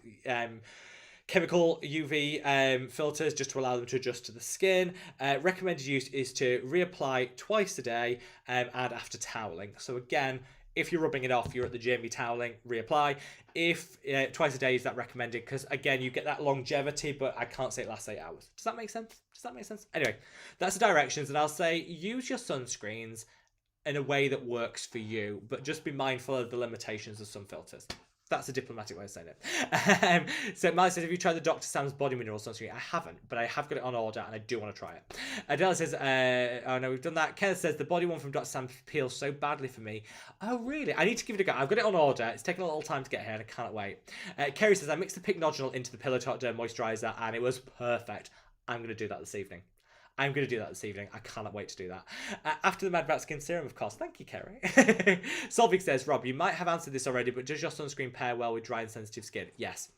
chemical UV filters, just to allow them to adjust to the skin. Recommended use is to reapply twice a day and after toweling. So again, if you're rubbing it off, you're at the gym, you're toweling, reapply. If twice a day is that recommended, because again, you get that longevity, but I can't say it lasts 8 hours. Does that make sense? Does that make sense? Anyway, that's the directions, and I'll say use your sunscreens in a way that works for you, but just be mindful of the limitations of some filters. That's a diplomatic way of saying it. So Miley says, have you tried the Dr. Sam's Body Mineral Sunscreen? I haven't, but I have got it on order and I do want to try it. Adela says, oh no, we've done that. Kenneth says, the body one from Dr. Sam peels so badly for me. Oh really? I need to give it a go. I've got it on order. It's taken a little time to get here and I can't wait. Kerry says, I mixed the Pink Nodule into the Pillow Talk Derm Moisturiser and it was perfect. I'm going to do that this evening. I cannot wait to do that. After the Mad Rat Skin Serum, of course. Thank you, Kerry. Solvik says, Rob, you might have answered this already, but does your sunscreen pair well with dry and sensitive skin? Yes.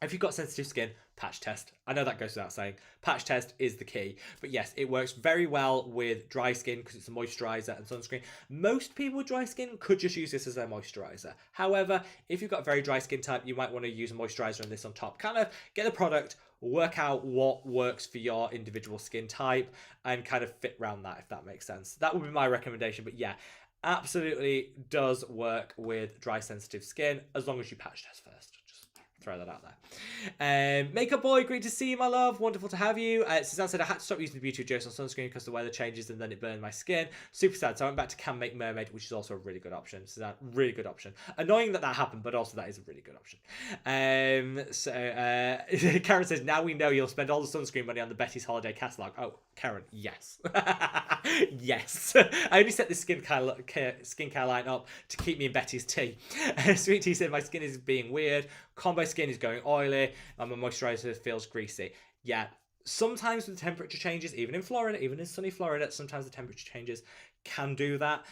If you've got sensitive skin, patch test. I know that goes without saying. Patch test is the key. But yes, it works very well with dry skin because it's a moisturiser and sunscreen. Most people with dry skin could just use this as their moisturiser. However, if you've got a very dry skin type, you might want to use a moisturiser and this on top. Kind of get the product, work out what works for your individual skin type and kind of fit around that, if that makes sense. That would be my recommendation. But yeah, absolutely does work with dry sensitive skin as long as you patch test first. Throw that out there. Makeup Boy, great to see you, my love. Wonderful to have you. Suzanne said, I had to stop using the Beauty of Joe's on sunscreen because the weather changes and then it burned my skin. Super sad. So I went back to Can Make Mermaid, which is also a really good option. Suzanne, really good option. Annoying that happened, but also that is a really good option. Karen says, now we know you'll spend all the sunscreen money on the Betty's Holiday catalogue. Oh, Karen, yes. Yes. I only set this skincare line up to keep me in Betty's tea. Sweet Tea said, my skin is being weird. Combo skin is going oily and my moisturiser feels greasy. Yeah, sometimes with the temperature changes, even in Florida, even in sunny Florida, sometimes the temperature changes can do that.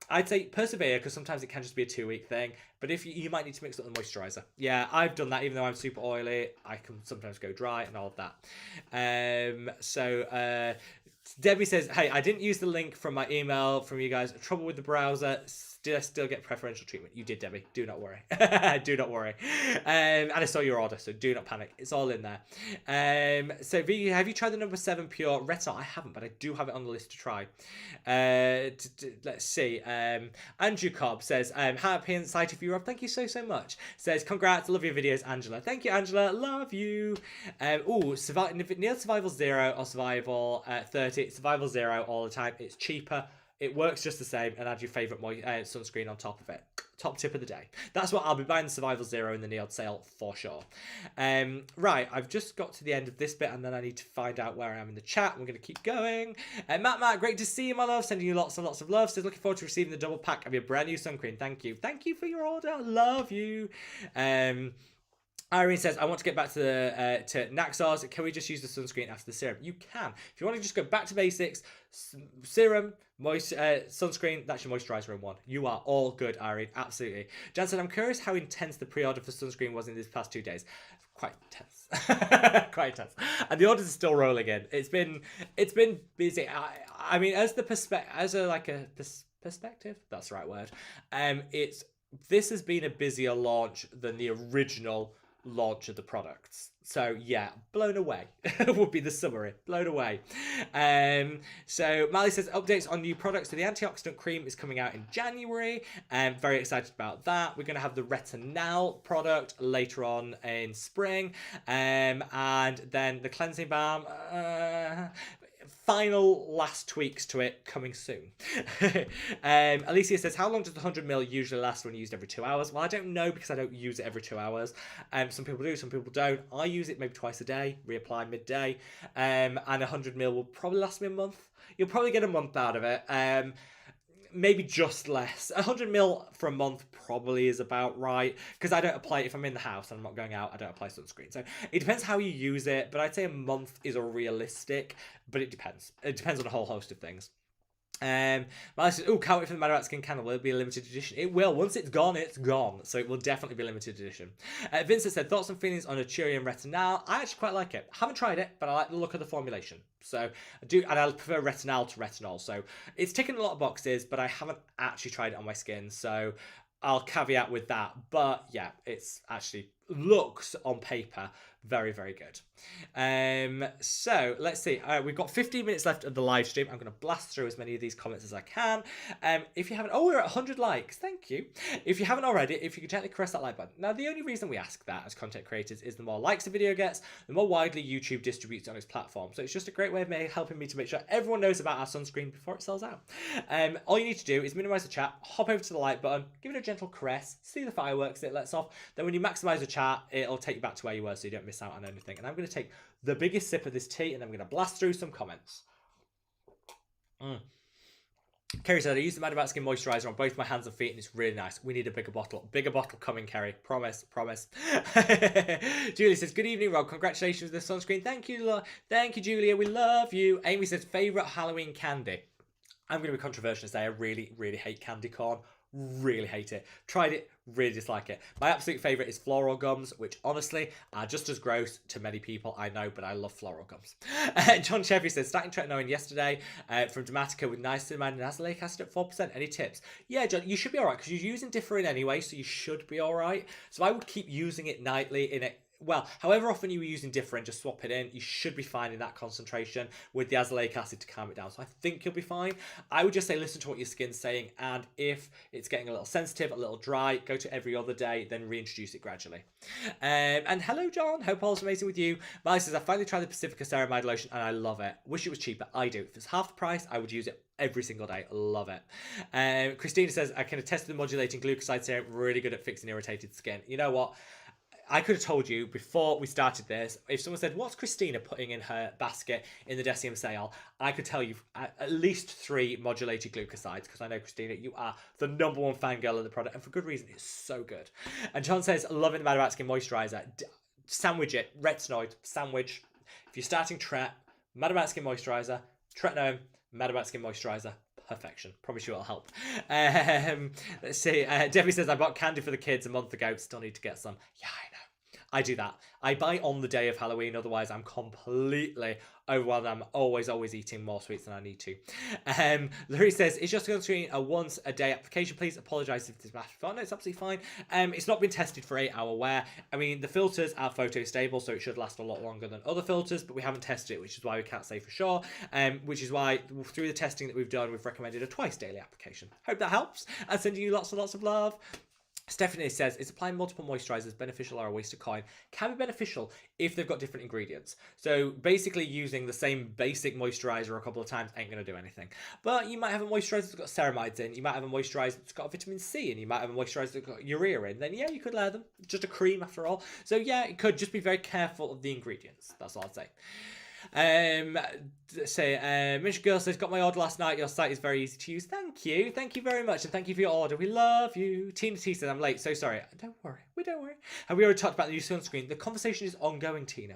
I'd say persevere because sometimes it can just be a 2-week thing. But if you might need to mix up the moisturiser. Yeah, I've done that. Even though I'm super oily, I can sometimes go dry and all of that. Debbie says, hey, I didn't use the link from my email from you guys. Trouble with the browser. Did I still get preferential treatment? You did, Debbie. Do not worry. Do not worry. And I saw your order, so do not panic. It's all in there. So, V, have you tried the number 7 Pure Retinol? I haven't, but I do have it on the list to try. Let's see. Andrew Cobb says, happy and excited for you, Rob. Thank you so much. Says, congrats. Love your videos, Angela. Thank you, Angela. Love you. Neil Survival 0 or Survival 30. Survival 0 all the time. It's cheaper. It works just the same, and add your favourite sunscreen on top of it. Top tip of the day. That's what I'll be buying, the Survival Zero in the Neod sale for sure. Right, I've just got to the end of this bit, and then I need to find out where I am in the chat. We're going to keep going. Matt, great to see you, my love. Sending you lots and lots of love. Says, looking forward to receiving the double pack of your brand new sun cream. Thank you. Thank you for your order. Love you. Irene says, I want to get back to Naxos. Can we just use the sunscreen after the serum? You can. If you want to just go back to basics, serum, sunscreen, that's your moisturiser in one. You are all good, Irene. Absolutely. Jan said, I'm curious how intense the pre-order for sunscreen was in these past 2 days. Quite intense. Quite intense. And the orders are still rolling in. It's been busy. I mean, as a perspective, that's the right word. This has been a busier launch than the original launch of the products. So yeah, blown away would be the summary. Blown away. So Mally says, updates on new products. So the antioxidant cream is coming out in January. Very excited about that. We're going to have the Retinol product later on in spring. And then the cleansing balm. final last tweaks to it coming soon. Alicia says, how long does the 100ml usually last when used every 2 hours? Well, I don't know because I don't use it every 2 hours. Some people do, some people don't. I use it maybe twice a day, reapply midday. And 100ml will probably last me a month. You'll probably get a month out of it. Maybe just less. 100ml for a month probably is about right, because I don't apply it if I'm in the house and I'm not going out. I don't apply sunscreen, so it depends how you use it, but I'd say a month is a realistic, but it depends on a whole host of things. Miles says, oh, can't wait for the Mad About Skin candle. Will it be a limited edition? It will. Once it's gone, it's gone. So it will definitely be a limited edition. Vincent said, thoughts and feelings on a Cheery and Retinol. I actually quite like it. I haven't tried it, but I like the look of the formulation. So I do, and I prefer Retinol to Retinol. So it's ticking a lot of boxes, but I haven't actually tried it on my skin. So I'll caveat with that. But yeah, it's actually looks on paper very, very good. So let's see. We've got 15 minutes left of the live stream. I'm going to blast through as many of these comments as I can. If you haven't, oh, we're at 100 likes. Thank you. If you haven't already, if you could gently press that like button. Now, the only reason we ask that as content creators is the more likes the video gets, the more widely YouTube distributes on its platform. So it's just a great way of helping me to make sure everyone knows about our sunscreen before it sells out. All you need to do is minimize the chat, hop over to the like button, give it a gentle caress, see the fireworks it lets off. Then when you maximize the chat, it'll take you back to where you were so you don't miss out on anything. And I'm going to take the biggest sip of this tea and I'm going to blast through some comments. Kerry said, I use the Mad About Skin moisturizer on both my hands and feet and it's really nice. We need a bigger bottle. Bigger bottle coming, Kerry. Promise, promise. Julie says, good evening, Rob. Congratulations with the sunscreen. Thank you, Julia. We love you. Amy says, favourite Halloween candy. I'm going to be controversial and say I really, really hate candy corn. Really hate it. Tried it, really dislike it. My absolute favourite is floral gums, which honestly are just as gross to many people, I know, but I love floral gums. John Chevy says, starting tretinoin yesterday from Dramatica with niacinamide and azelaic acid at 4%. Any tips? Yeah, John, you should be alright because you're using Differin anyway, so you should be alright. So I would keep using it nightly in it. Well, however often you were using Differin, just swap it in. You should be fine in that concentration with the azelaic acid to calm it down. So I think you'll be fine. I would just say listen to what your skin's saying. And if it's getting a little sensitive, a little dry, go to every other day, then reintroduce it gradually. And hello, John. Hope all's amazing with you. Miley says, I finally tried the Pacifica Ceramide Lotion and I love it. Wish it was cheaper. I do. If it's half the price, I would use it every single day. Love it. Christina says, I can attest to the modulating glucoside serum. Really good at fixing irritated skin. You know what? I could have told you before we started this, if someone said, what's Christina putting in her basket in the Deciem sale? I could tell you at least 3 modulated glucosides, because I know, Christina, you are the #1 fangirl of the product, and for good reason. It's so good. And John says, loving the Mad About Skin moisturizer. Sandwich it. Retinoid. Sandwich. If you're starting Tret, Mad About Skin moisturizer, Tretinoin, Mad About Skin moisturizer. Perfection. Promise you it'll help. Let's see. Debbie says, I bought candy for the kids a month ago. Still need to get some. Yeah, I know. I do that. I buy on the day of Halloween. Otherwise, I'm completely overwhelmed. I'm always eating more sweets than I need to. Larry says, is your sunscreen a once a day application? Please apologise if this matters. No, it's absolutely fine. It's not been tested for 8-hour wear. I mean, the filters are photo stable, so it should last a lot longer than other filters, but we haven't tested it, which is why we can't say for sure. Which is why through the testing that we've done, we've recommended a twice daily application. Hope that helps. And sending you lots and lots of love. Stephanie says, is applying multiple moisturizers beneficial or a waste of coin? Can be beneficial if they've got different ingredients. So basically using the same basic moisturizer a couple of times ain't going to do anything. But you might have a moisturizer that's got ceramides in, you might have a moisturizer that's got vitamin C in, you might have a moisturizer that's got urea in, then yeah, you could layer them. It's just a cream after all. So yeah, it could. Just be very careful of the ingredients. That's all I'd say. Mish Girl says, got my order last night. Your site is very easy to use. Thank you very much, and thank you for your order. We love you. Tina T says, I'm late, so sorry. Don't worry, we don't worry. Have we already talked about the new sunscreen? The conversation is ongoing, Tina.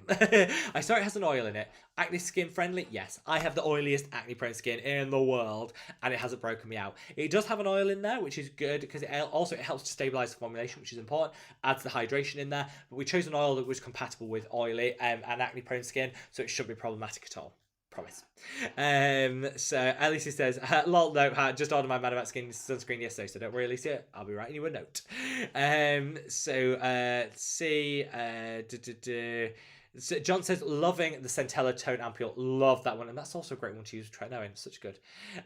I saw it has an oil in it. Acne skin friendly? Yes. I have the oiliest acne prone skin in the world, and it hasn't broken me out. It does have an oil in there, which is good because it helps to stabilize the formulation, which is important. Adds the hydration in there, but we chose an oil that was compatible with oily and acne prone skin, so it shouldn't be problematic at all. Promise. So Alicia says, lol, no, just ordered my Mad About Skin sunscreen yesterday, so don't worry, Alicia, I'll be writing you a note. So John says, loving the Centella Tone Ampule. Love that one. And that's also a great one to use. Try knowing. Such good.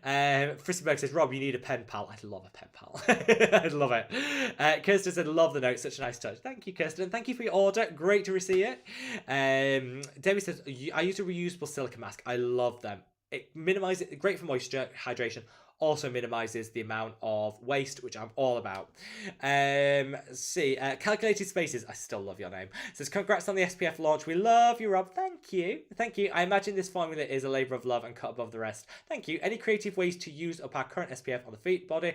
Fristenberg says, Rob, you need a pen pal. I love a pen pal. I love it. Kirsten said, love the note. Such a nice touch. Thank you, Kirsten. And thank you for your order. Great to receive it. Debbie says, I use a reusable silica mask. I love them. It minimizes, great for moisture, hydration. Also minimizes the amount of waste, which I'm all about. Calculated Spaces, I still love your name. Says, congrats on the SPF launch. We love you, Rob. Thank you. Thank you. I imagine this formula is a labour of love and cut above the rest. Thank you. Any creative ways to use up our current SPF on the feet, body?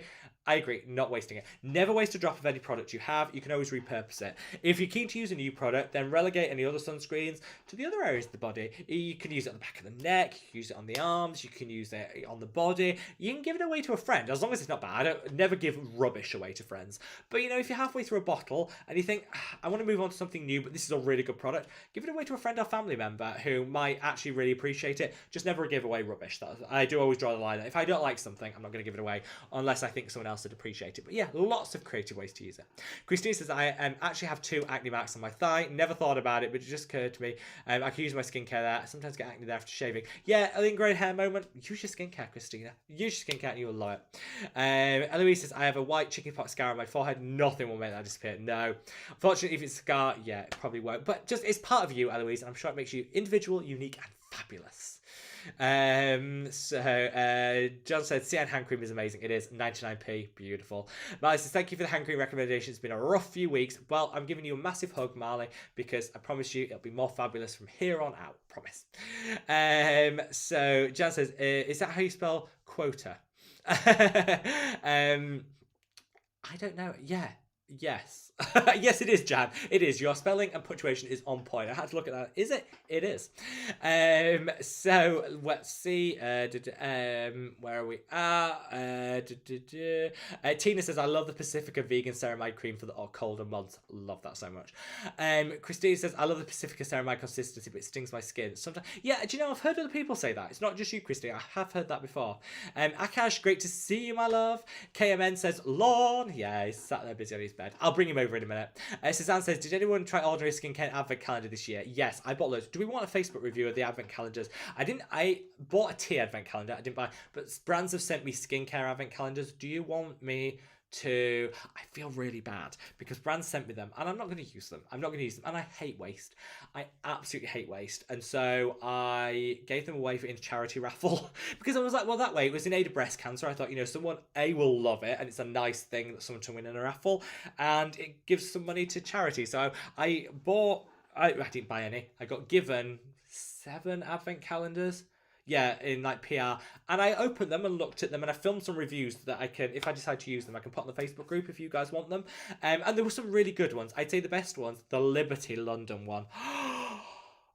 I agree, not wasting it. Never waste a drop of any product you have. You can always repurpose it. If you're keen to use a new product, then relegate any other sunscreens to the other areas of the body. You can use it on the back of the neck, you can use it on the arms, you can use it on the body. You can give it away to a friend, as long as it's not bad. I don't never give rubbish away to friends. But you know, if you're halfway through a bottle and you think, I want to move on to something new, but this is a really good product, give it away to a friend or family member who might actually really appreciate it. Just never give away rubbish. I do always draw the line. If I don't like something, I'm not going to give it away unless I think someone else would appreciate it. But yeah, lots of creative ways to use it. Christine says, I actually have 2 acne marks on my thigh. Never thought about it, but it just occurred to me. I can use my skincare there. I sometimes get acne there after shaving. Yeah, a ingrained hair moment. Use your skincare, Christina. Use your skincare and you will love it. Eloise says, I have a white chickenpox scar on my forehead. Nothing will make that disappear. No. Unfortunately, if it's a scar, yeah, it probably won't. But just, it's part of you, Eloise, and I'm sure it makes you individual, unique, and fabulous. John said cyan hand cream is amazing. It is 99p, beautiful. Marley says, thank you for the hand cream recommendation. It's been a rough few weeks. Well, I'm giving you a massive hug, Marley, because I promise you it'll be more fabulous from here on out. Promise. So Jan says, is that how you spell quota? I don't know. Yeah. Yes. Yes, it is, Jan. It is. Your spelling and punctuation is on point. I had to look at that. Is it? It is. So let's see. Where are we? Tina says, I love the Pacifica vegan ceramide cream for the colder months. Love that so much. Christine says, I love the Pacifica ceramide consistency, but it stings my skin. Sometimes, yeah, do you know, I've heard other people say that. It's not just you, Christine. I have heard that before. Akash, great to see you, my love. KMN says, Lorne. Yeah, he's sat there busy on his bed. I'll bring him over in a minute. Suzanne says, did anyone try ordering a skincare advent calendar this year? Yes, I bought loads. Do we want a Facebook review of the advent calendars? I bought a tea advent calendar. I didn't buy, but brands have sent me skincare advent calendars. Do you want me to... I feel really bad because brands sent me them and I'm not going to use them. I'm not going to use them, and I hate waste. I absolutely hate waste. And so I gave them away for in a charity raffle because I was like, well, that way it was in aid of breast cancer. I thought, you know, someone will love it and it's a nice thing that someone can win in a raffle and it gives some money to charity. So I didn't buy any. I got given 7 advent calendars. Yeah, in like PR. And I opened them and looked at them and I filmed some reviews that I can, if I decide to use them, I can put on the Facebook group if you guys want them. And there were some really good ones. I'd say the best ones, the Liberty London one. Oh,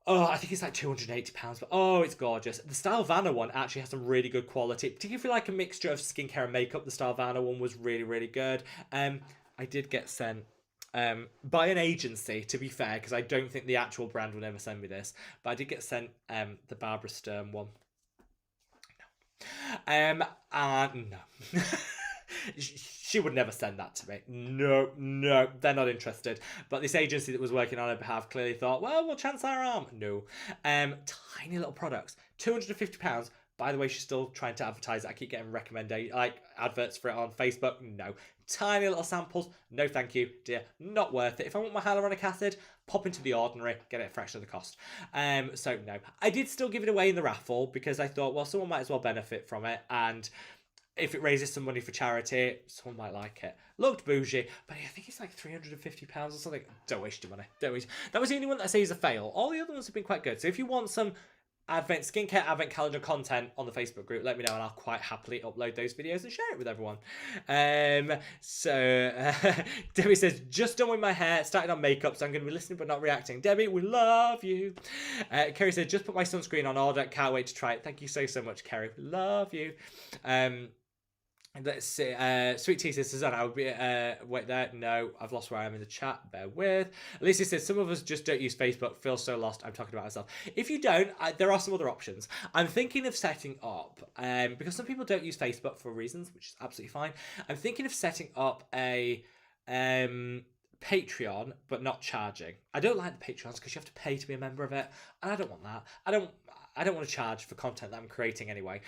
I think it's like £280, but oh, it's gorgeous. The Stylevana one actually has some really good quality. Particularly if you like a mixture of skincare and makeup, the Stylevana one was really, really good. I did get sent by an agency, to be fair, because I don't think the actual brand would ever send me this, but I did get sent the Barbara Sturm one. No. She would never send that to me. No, they're not interested. But this agency that was working on her behalf clearly thought, well, we'll chance our arm. No. Tiny little products, £250. By the way, she's still trying to advertise it. I keep getting adverts for it on Facebook. No. Tiny little samples. No, thank you, dear. Not worth it. If I want my hyaluronic acid, pop into The Ordinary, get it at a fraction of the cost. So no. I did still give it away in the raffle because I thought, well, someone might as well benefit from it. And if it raises some money for charity, someone might like it. Looked bougie, but I think it's like £350 or something. Don't waste your money. Don't waste. That was the only one that I say is a fail. All the other ones have been quite good. So if you want some skincare advent calendar content on the Facebook group, let me know and I'll quite happily upload those videos and share it with everyone. Debbie says, just done with my hair, started on makeup, so I'm going to be listening but not reacting. Debbie, we love you. Kerry says, just put my sunscreen on order, can't wait to try it. Thank you so much, Kerry. Love you. Let's see. Sweet Tea says, Susanna, I would be wait there. No, I've lost where I am in the chat. Bear with. Alicia says, some of us just don't use Facebook. Feel so lost. I'm talking about myself. If you don't, there are some other options. I'm thinking of setting up, because some people don't use Facebook for reasons, which is absolutely fine. I'm thinking of setting up a Patreon, but not charging. I don't like the Patreons because you have to pay to be a member of it, and I don't want that. I don't want to charge for content that I'm creating anyway.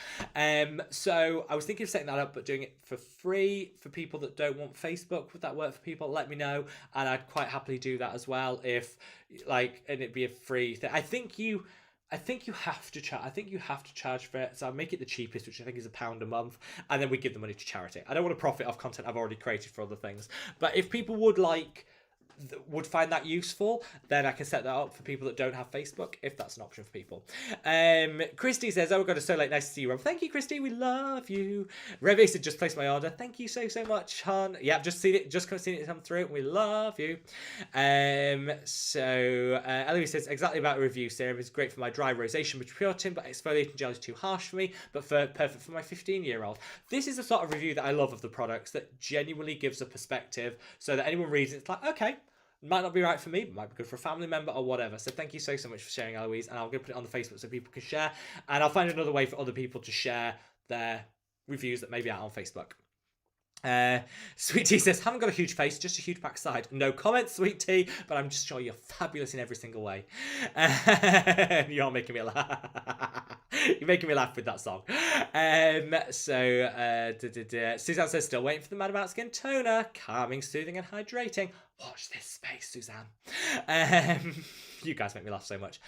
So I was thinking of setting that up, but doing it for free for people that don't want Facebook. Would that work for people? Let me know, and I'd quite happily do that as well. If like, and it'd be a free thing. I think you have to charge. I think you have to charge for it. So I'll make it the cheapest, which I think is £1 a month, and then we give the money to charity. I don't want to profit off content I've already created for other things. But if people would find that useful, then I can set that up for people that don't have Facebook, if that's an option for people. Christy says, oh my god, it's so late, nice to see you, Rob. Thank you, Christy, we love you. Reve said, just placed my order. Thank you so much, hon. Yeah, I've just seen it come through. We love you. Eloise says, exactly about a review serum. It's great for my dry rosacea with Puritin, but exfoliating gel is too harsh for me, but perfect for my 15-year-old. This is the sort of review that I love of the products, that genuinely gives a perspective, so that anyone reads it, it's like, okay, might not be right for me, but might be good for a family member or whatever. So thank you so much for sharing, Eloise, and I'm going to put it on the Facebook so people can share, and I'll find another way for other people to share their reviews that maybe aren't on Facebook. Sweet Tea says, haven't got a huge face, just a huge backside. No comment, Sweet Tea, but I'm just sure you're fabulous in every single way. You're making me laugh. You're making me laugh with that song. Suzanne says, still waiting for the Mad About Skin toner. Calming, soothing, and hydrating. Watch this space, Suzanne. You guys make me laugh so much.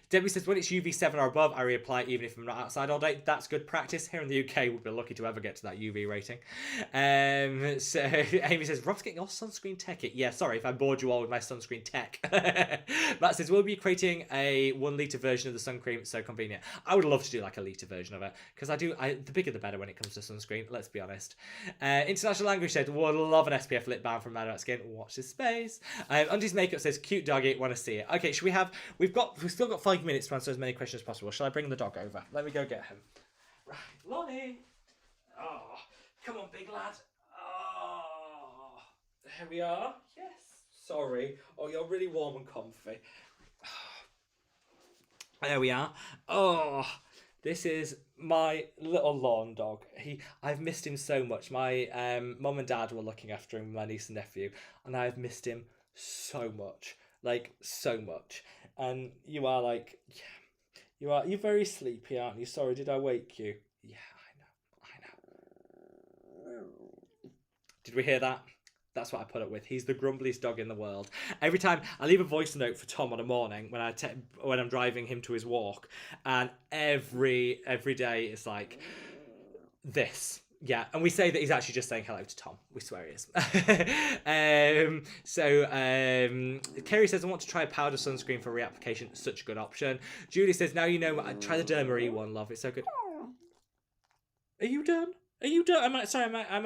Debbie says, when it's UV7 or above, I reapply even if I'm not outside all day. That's good practice. Here in the UK, we'll be lucky to ever get to that UV rating. So Amy says, Rob's getting all sunscreen tech. Yeah, sorry if I bored you all with my sunscreen tech. Matt says, we'll be creating a 1 litre version of the sun cream. It's so convenient. I would love to do like a litre version of it, because the bigger the better when it comes to sunscreen, let's be honest. International Language said, would love an SPF lip balm from Mad About Skin. Watch this space. Undies Makeup says, cute doggy, want to see it. Okay, we've still got 5 minutes to answer as many questions as possible. Shall I bring the dog over? Let me go get him. Right, Lonnie. Oh, come on, big lad. Oh, here we are. Yes. Sorry. Oh, you're really warm and comfy. There we are. Oh, this is my little lawn dog. I've missed him so much. My mum and dad were looking after him, my niece and nephew, and I've missed him so much. Like, so much. And you are like, yeah, you're very sleepy, aren't you? Sorry, did I wake you? Yeah, I know. Did we hear that? That's what I put up with. He's the grumbliest dog in the world. Every time I leave a voice note for Tom on a morning when I'm driving him to his walk, and every day it's like this. Yeah, and we say that he's actually just saying hello to Tom. We swear he is. Kerry says, I want to try a powder sunscreen for reapplication. Such a good option. Julie says, now you know, try the Dermarie one, love. It's so good. Are you done? Am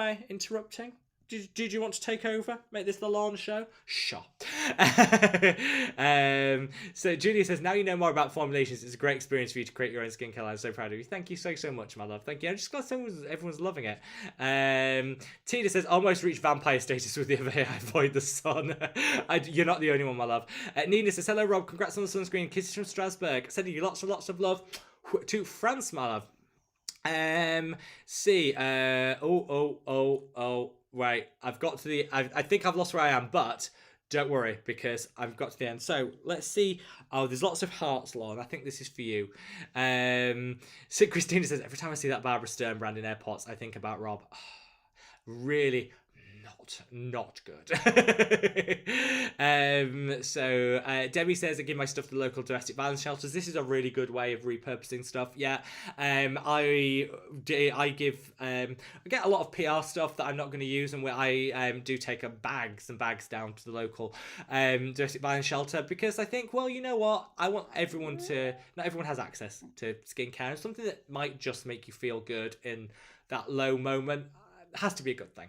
I interrupting? Did you want to take over? Make this the lawn show? Sure. So Julia says, now you know more about formulations. It's a great experience for you to create your own skincare line. I'm so proud of you. Thank you so much, my love. Thank you. I'm just glad everyone's loving it. Tina says, almost reached vampire status with the other hair. I avoid the sun. You're not the only one, my love. Nina says, hello, Rob. Congrats on the sunscreen. Kisses from Strasbourg. Sending you lots and lots of love to France, my love. Right, I've got to the... I think I've lost where I am, but don't worry, because I've got to the end. So, let's see. Oh, there's lots of hearts, Lauren. I think this is for you. So Christina says, every time I see that Barbara Stern brand in airports, I think about Rob. Oh, really not good. Debbie says, I give my stuff to the local domestic violence shelters. This is a really good way of repurposing stuff. Yeah. I get a lot of PR stuff that I'm not going to use, and I do take bags and bags down to the local domestic violence shelter, because I think, well, you know what, I want everyone to, not everyone has access to skincare, and something that might just make you feel good in that low moment has to be a good thing.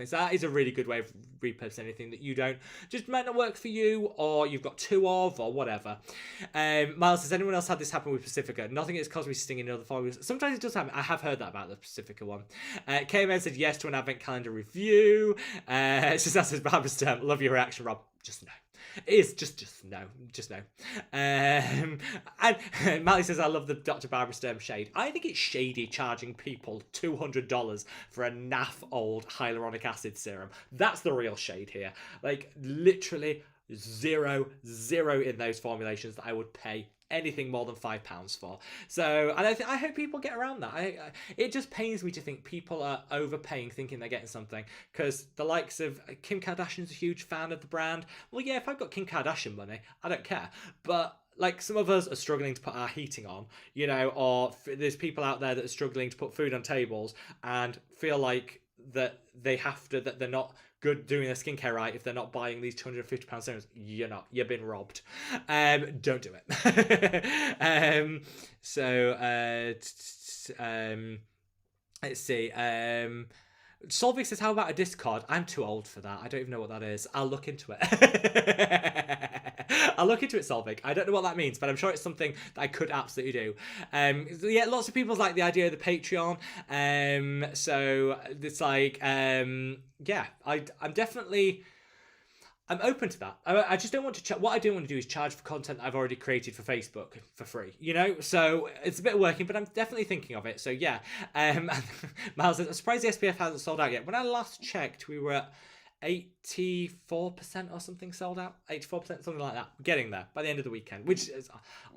So that is a really good way of repurposing anything that you don't, just might not work for you, or you've got two of, or whatever. Miles says, anyone else had this happen with Pacifica? Nothing is caused me stinging in other formulas. Sometimes it does happen. I have heard that about the Pacifica one. KMN said yes to an advent calendar review. Suzanne says, Barbara Sturm, love your reaction, Rob. Just no. It is just no, just no. And Mally says, "I love the Dr. Barbara Sturm shade. I think it's shady charging people $200 for a naff old hyaluronic acid serum. That's the real shade here. Like literally zero in those formulations that I would pay anything more than £5 for. So, and I hope people get around that. It just pains me to think people are overpaying, thinking they're getting something. Because the likes of Kim Kardashian's a huge fan of the brand. Well, yeah, if I've got Kim Kardashian money, I don't care. But like some of us are struggling to put our heating on, you know, or there's people out there that are struggling to put food on tables and feel like that they have to, that they're not good doing their skincare right if they're not buying these £250 serums. You're not. You've been robbed. Don't do it. Let's see. Solvik says, how about a Discord? I'm too old for that. I don't even know what that is. I'll look into it. I'll look into it, Solvik. I don't know what that means, but I'm sure it's something that I could absolutely do. Yeah, lots of people like the idea of the Patreon. So it's like, yeah, I'm definitely... I'm open to that. I just don't want to... What I don't want to do is charge for content I've already created for Facebook for free, you know? So it's a bit working, but I'm definitely thinking of it. So yeah. Miles says, I'm surprised the SPF hasn't sold out yet. When I last checked, we were at 84% or something sold out. 84%, something like that. We're getting there by the end of the weekend, which is,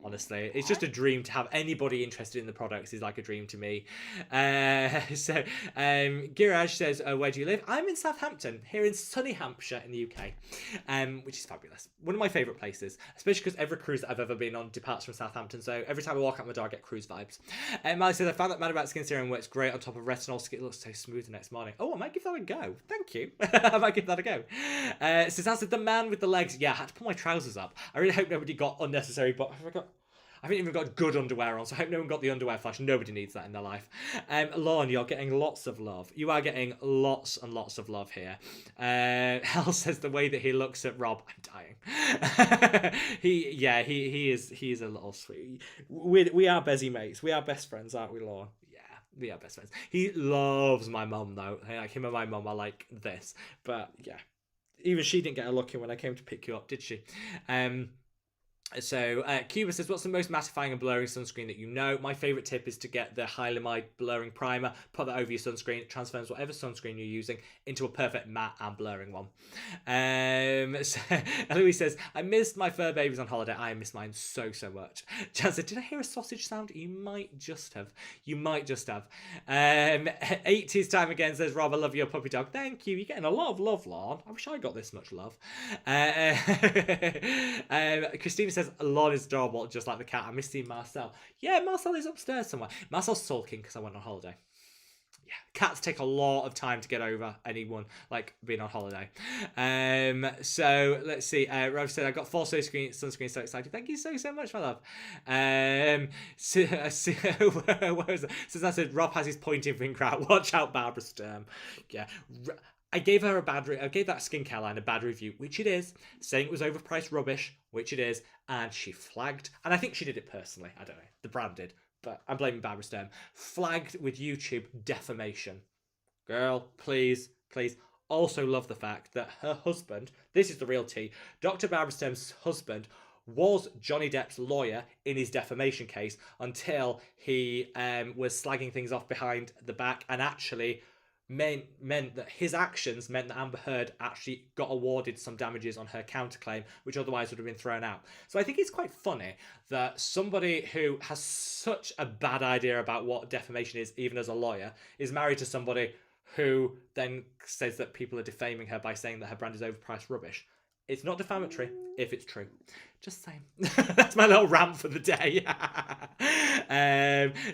honestly, it's just a dream to have anybody interested in the products is like a dream to me. Giraj says, where do you live? I'm in Southampton, here in sunny Hampshire in the UK, which is fabulous. One of my favourite places, especially because every cruise that I've ever been on departs from Southampton, so every time I walk out my door, I get cruise vibes. Miley says, I found that Mad About Skin Serum works great on top of retinol skin. It looks so smooth the next morning. Oh, I might give that a go. Thank you. I might give that a go. Says, as the man with the legs. Yeah, I had to pull my trousers up. I really hope nobody got unnecessary, but I haven't even got good underwear on, so I hope no one got the underwear flash. Nobody needs that in their life. Lorne, you're getting lots of love. You are getting lots and lots of love here. Hell says the way that he looks at Rob, I'm dying. he is a little sweet. We are Bezzy mates. We are best friends, aren't we, Lorne? We are best friends. He loves my mum, though. Like, him and my mum are like this. But, yeah. Even she didn't get a look in when I came to pick you up, did she? Cuba says, what's the most mattifying and blurring sunscreen that you know? My favourite tip is to get the Hylamide blurring primer, put that over your sunscreen, it transforms whatever sunscreen you're using into a perfect matte and blurring one. Louis says, I missed my fur babies on holiday. I miss mine so much. Jan said, did I hear a sausage sound? You might just have. 80s time again, says Rob, I love your puppy dog. Thank you. You're getting a lot of love, Lorne. I wish I got this much love. Christina says, Lorne is adorable, just like the cat. I miss seeing Marcel. Yeah, Marcel is upstairs somewhere. Marcel's sulking because I went on holiday. Yeah, cats take a lot of time to get over anyone like being on holiday. So let's see. Rob said, I got 4 sunscreen, so excited. Thank you so much, my love. What was it? Since I said Rob has his pointing finger out, watch out, Barbara Sturm. Yeah. I gave that skincare line a bad review, which it is, saying it was overpriced rubbish, which it is, and she flagged, and I think she did it personally, I don't know, the brand did, but I'm blaming Barbara Sturm, flagged with YouTube defamation. Girl, please. Also love the fact that her husband, this is the real tea, Dr. Barbara Sturm's husband was Johnny Depp's lawyer in his defamation case until he was slagging things off behind the back and actually meant that his actions meant that Amber Heard actually got awarded some damages on her counterclaim, which otherwise would have been thrown out. So I think it's quite funny that somebody who has such a bad idea about what defamation is, even as a lawyer, is married to somebody who then says that people are defaming her by saying that her brand is overpriced rubbish. It's not defamatory if it's true. Just saying. That's my little rant for the day.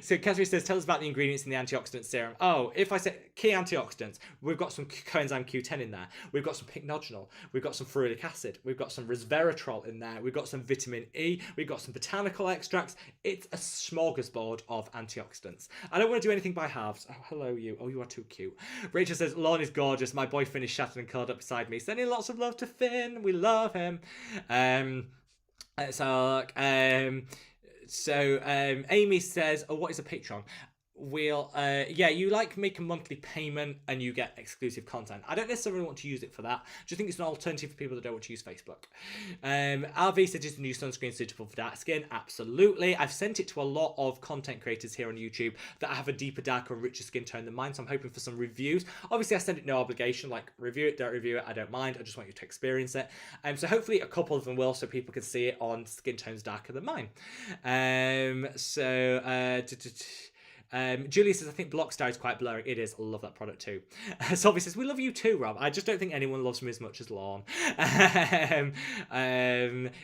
So Catherine says, tell us about the ingredients in the antioxidant serum. Oh, if I say key antioxidants, we've got some coenzyme Q10 in there. We've got some pycnogenol. We've got some ferulic acid. We've got some resveratrol in there. We've got some vitamin E. We've got some botanical extracts. It's a smorgasbord of antioxidants. I don't want to do anything by halves. Oh, hello, you. Oh, you are too cute. Rachel says, Lorne is gorgeous. My boyfriend is shattered and curled up beside me. Sending lots of love to Finn. We love him. Amy says, oh, what is a Patreon? we'll yeah, you like make a monthly payment and you get exclusive content. I don't necessarily want to use it for that. I just think it's an alternative for people that don't want to use Facebook. RV said, is the new sunscreen suitable for dark skin? Absolutely. I've sent it to a lot of content creators here on YouTube that have a deeper, darker, and richer skin tone than mine, so I'm hoping for some reviews. Obviously I send it no obligation, like review it, don't review it, I don't mind. I just want you to experience it. So hopefully a couple of them will, so people can see it on skin tones darker than mine. Julie says, I think Blockstar is quite blurry. It is. I love that product too. Solvi says, we love you too, Rob. I just don't think anyone loves me as much as Lorne.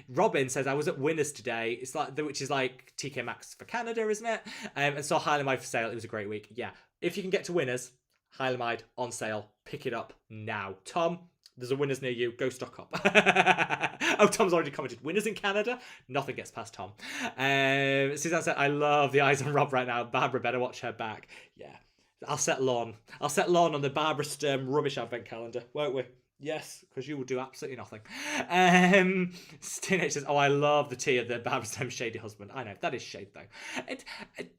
Robin says, I was at Winners today. It's like, which is like TK Maxx for Canada, isn't it? And saw Hylamide for sale. It was a great week. Yeah. If you can get to Winners, Hylamide on sale. Pick it up now. Tom, there's a Winners near you. Go stock up. Oh, Tom's already commented. Winners in Canada? Nothing gets past Tom. Suzanne said, I love the eyes on Rob right now. Barbara better watch her back. Yeah. I'll set Lorne on the Barbara Sturm rubbish advent calendar, won't we? Yes, because you will do absolutely nothing. Teenage says, oh, I love the tea of the Barbara Sturm shady husband. I know, that is shade though.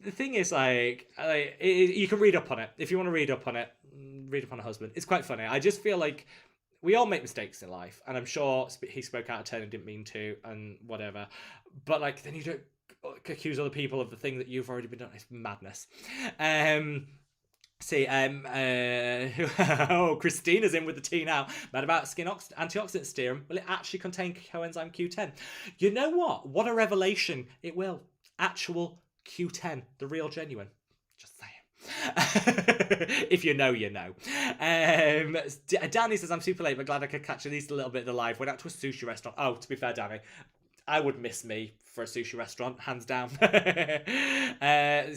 The thing is, you can read up on it. If you want to read up on it, read up on a husband. It's quite funny. I just feel like we all make mistakes in life, and I'm sure he spoke out of turn and didn't mean to, and whatever. But like, then you don't accuse other people of the thing that you've already been done. It's madness. Oh, Christina's in with the tea now. Mad about skin antioxidant serum. Will it actually contain coenzyme Q10? You know what? What a revelation it will. Actual Q10, the real genuine. Just saying. If you know, you know. Danny says, I'm super late, but glad I could catch at least a little bit of the live. Went out to a sushi restaurant. Oh, to be fair, Danny, I would miss me for a sushi restaurant, hands down. I'm at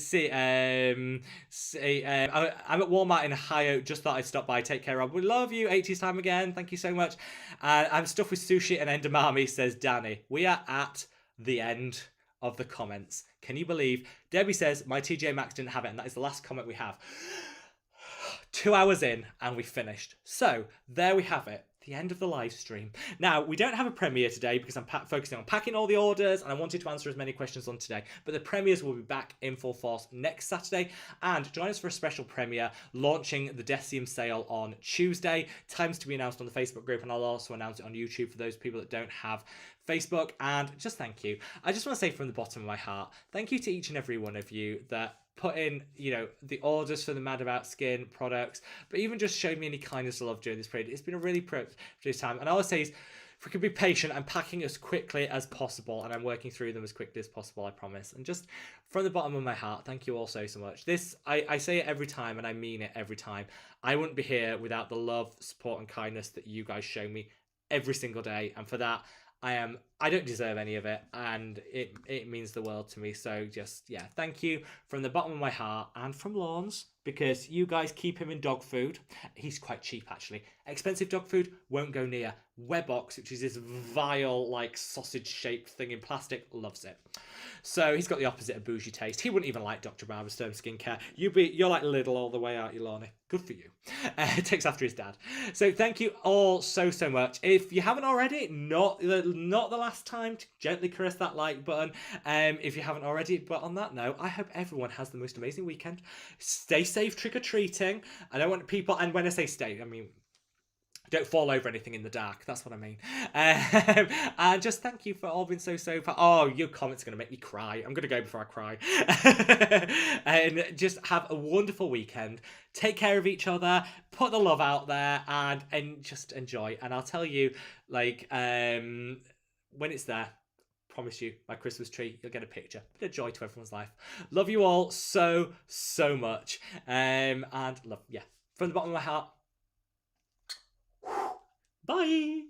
Walmart in Ohio. Just thought I'd stop by. Take care, Rob. We love you. 80s time again. Thank you so much. I'm stuffed with sushi and endamame, says Danny. We are at the end of the comments. Can you believe? Debbie says, my TJ Maxx didn't have it, and that is the last comment we have. 2 hours in, and we finished. So, there we have it. The end of the live stream. Now, we don't have a premiere today because I'm focusing on packing all the orders, and I wanted to answer as many questions on today. But the premieres will be back in full force next Saturday. And join us for a special premiere launching the Deciem sale on Tuesday. Times to be announced on the Facebook group, and I'll also announce it on YouTube for those people that don't have Facebook. And just thank you. I just want to say from the bottom of my heart, thank you to each and every one of you that put in, the orders for the Mad About Skin products, but even just showed me any kindness or love during this period. It's been a really productive time. And I always say is, if we can be patient, I'm packing as quickly as possible, and I'm working through them as quickly as possible, I promise. And just from the bottom of my heart, thank you all so much. This, I say it every time, and I mean it every time. I wouldn't be here without the love, support, and kindness that you guys show me every single day. And for that, I don't deserve any of it, and it means the world to me. So just, yeah, thank you from the bottom of my heart, and from Lawns, because you guys keep him in dog food. He's quite cheap, actually. Expensive dog food won't go near. Webox, which is this vile, like, sausage-shaped thing in plastic, loves it. So he's got the opposite of bougie taste. He wouldn't even like Dr. Barbara Sturm skincare. You're like Lidl all the way, aren't you, Lorne? Good for you. Takes after his dad. So thank you all so much. If you haven't already, not the last time to gently caress that like button. If you haven't already, but on that note, I hope everyone has the most amazing weekend. Stay safe trick-or-treating. I don't want people, and when I say stay, I mean, don't fall over anything in the dark. That's what I mean. And just thank you for all being so far. Oh, your comments are going to make me cry. I'm going to go before I cry. And just have a wonderful weekend. Take care of each other. Put the love out there, and just enjoy. And I'll tell you, like, when it's there, promise you, my Christmas tree, you'll get a picture. Bit of joy to everyone's life. Love you all so much. And love, yeah, from the bottom of my heart. Bye.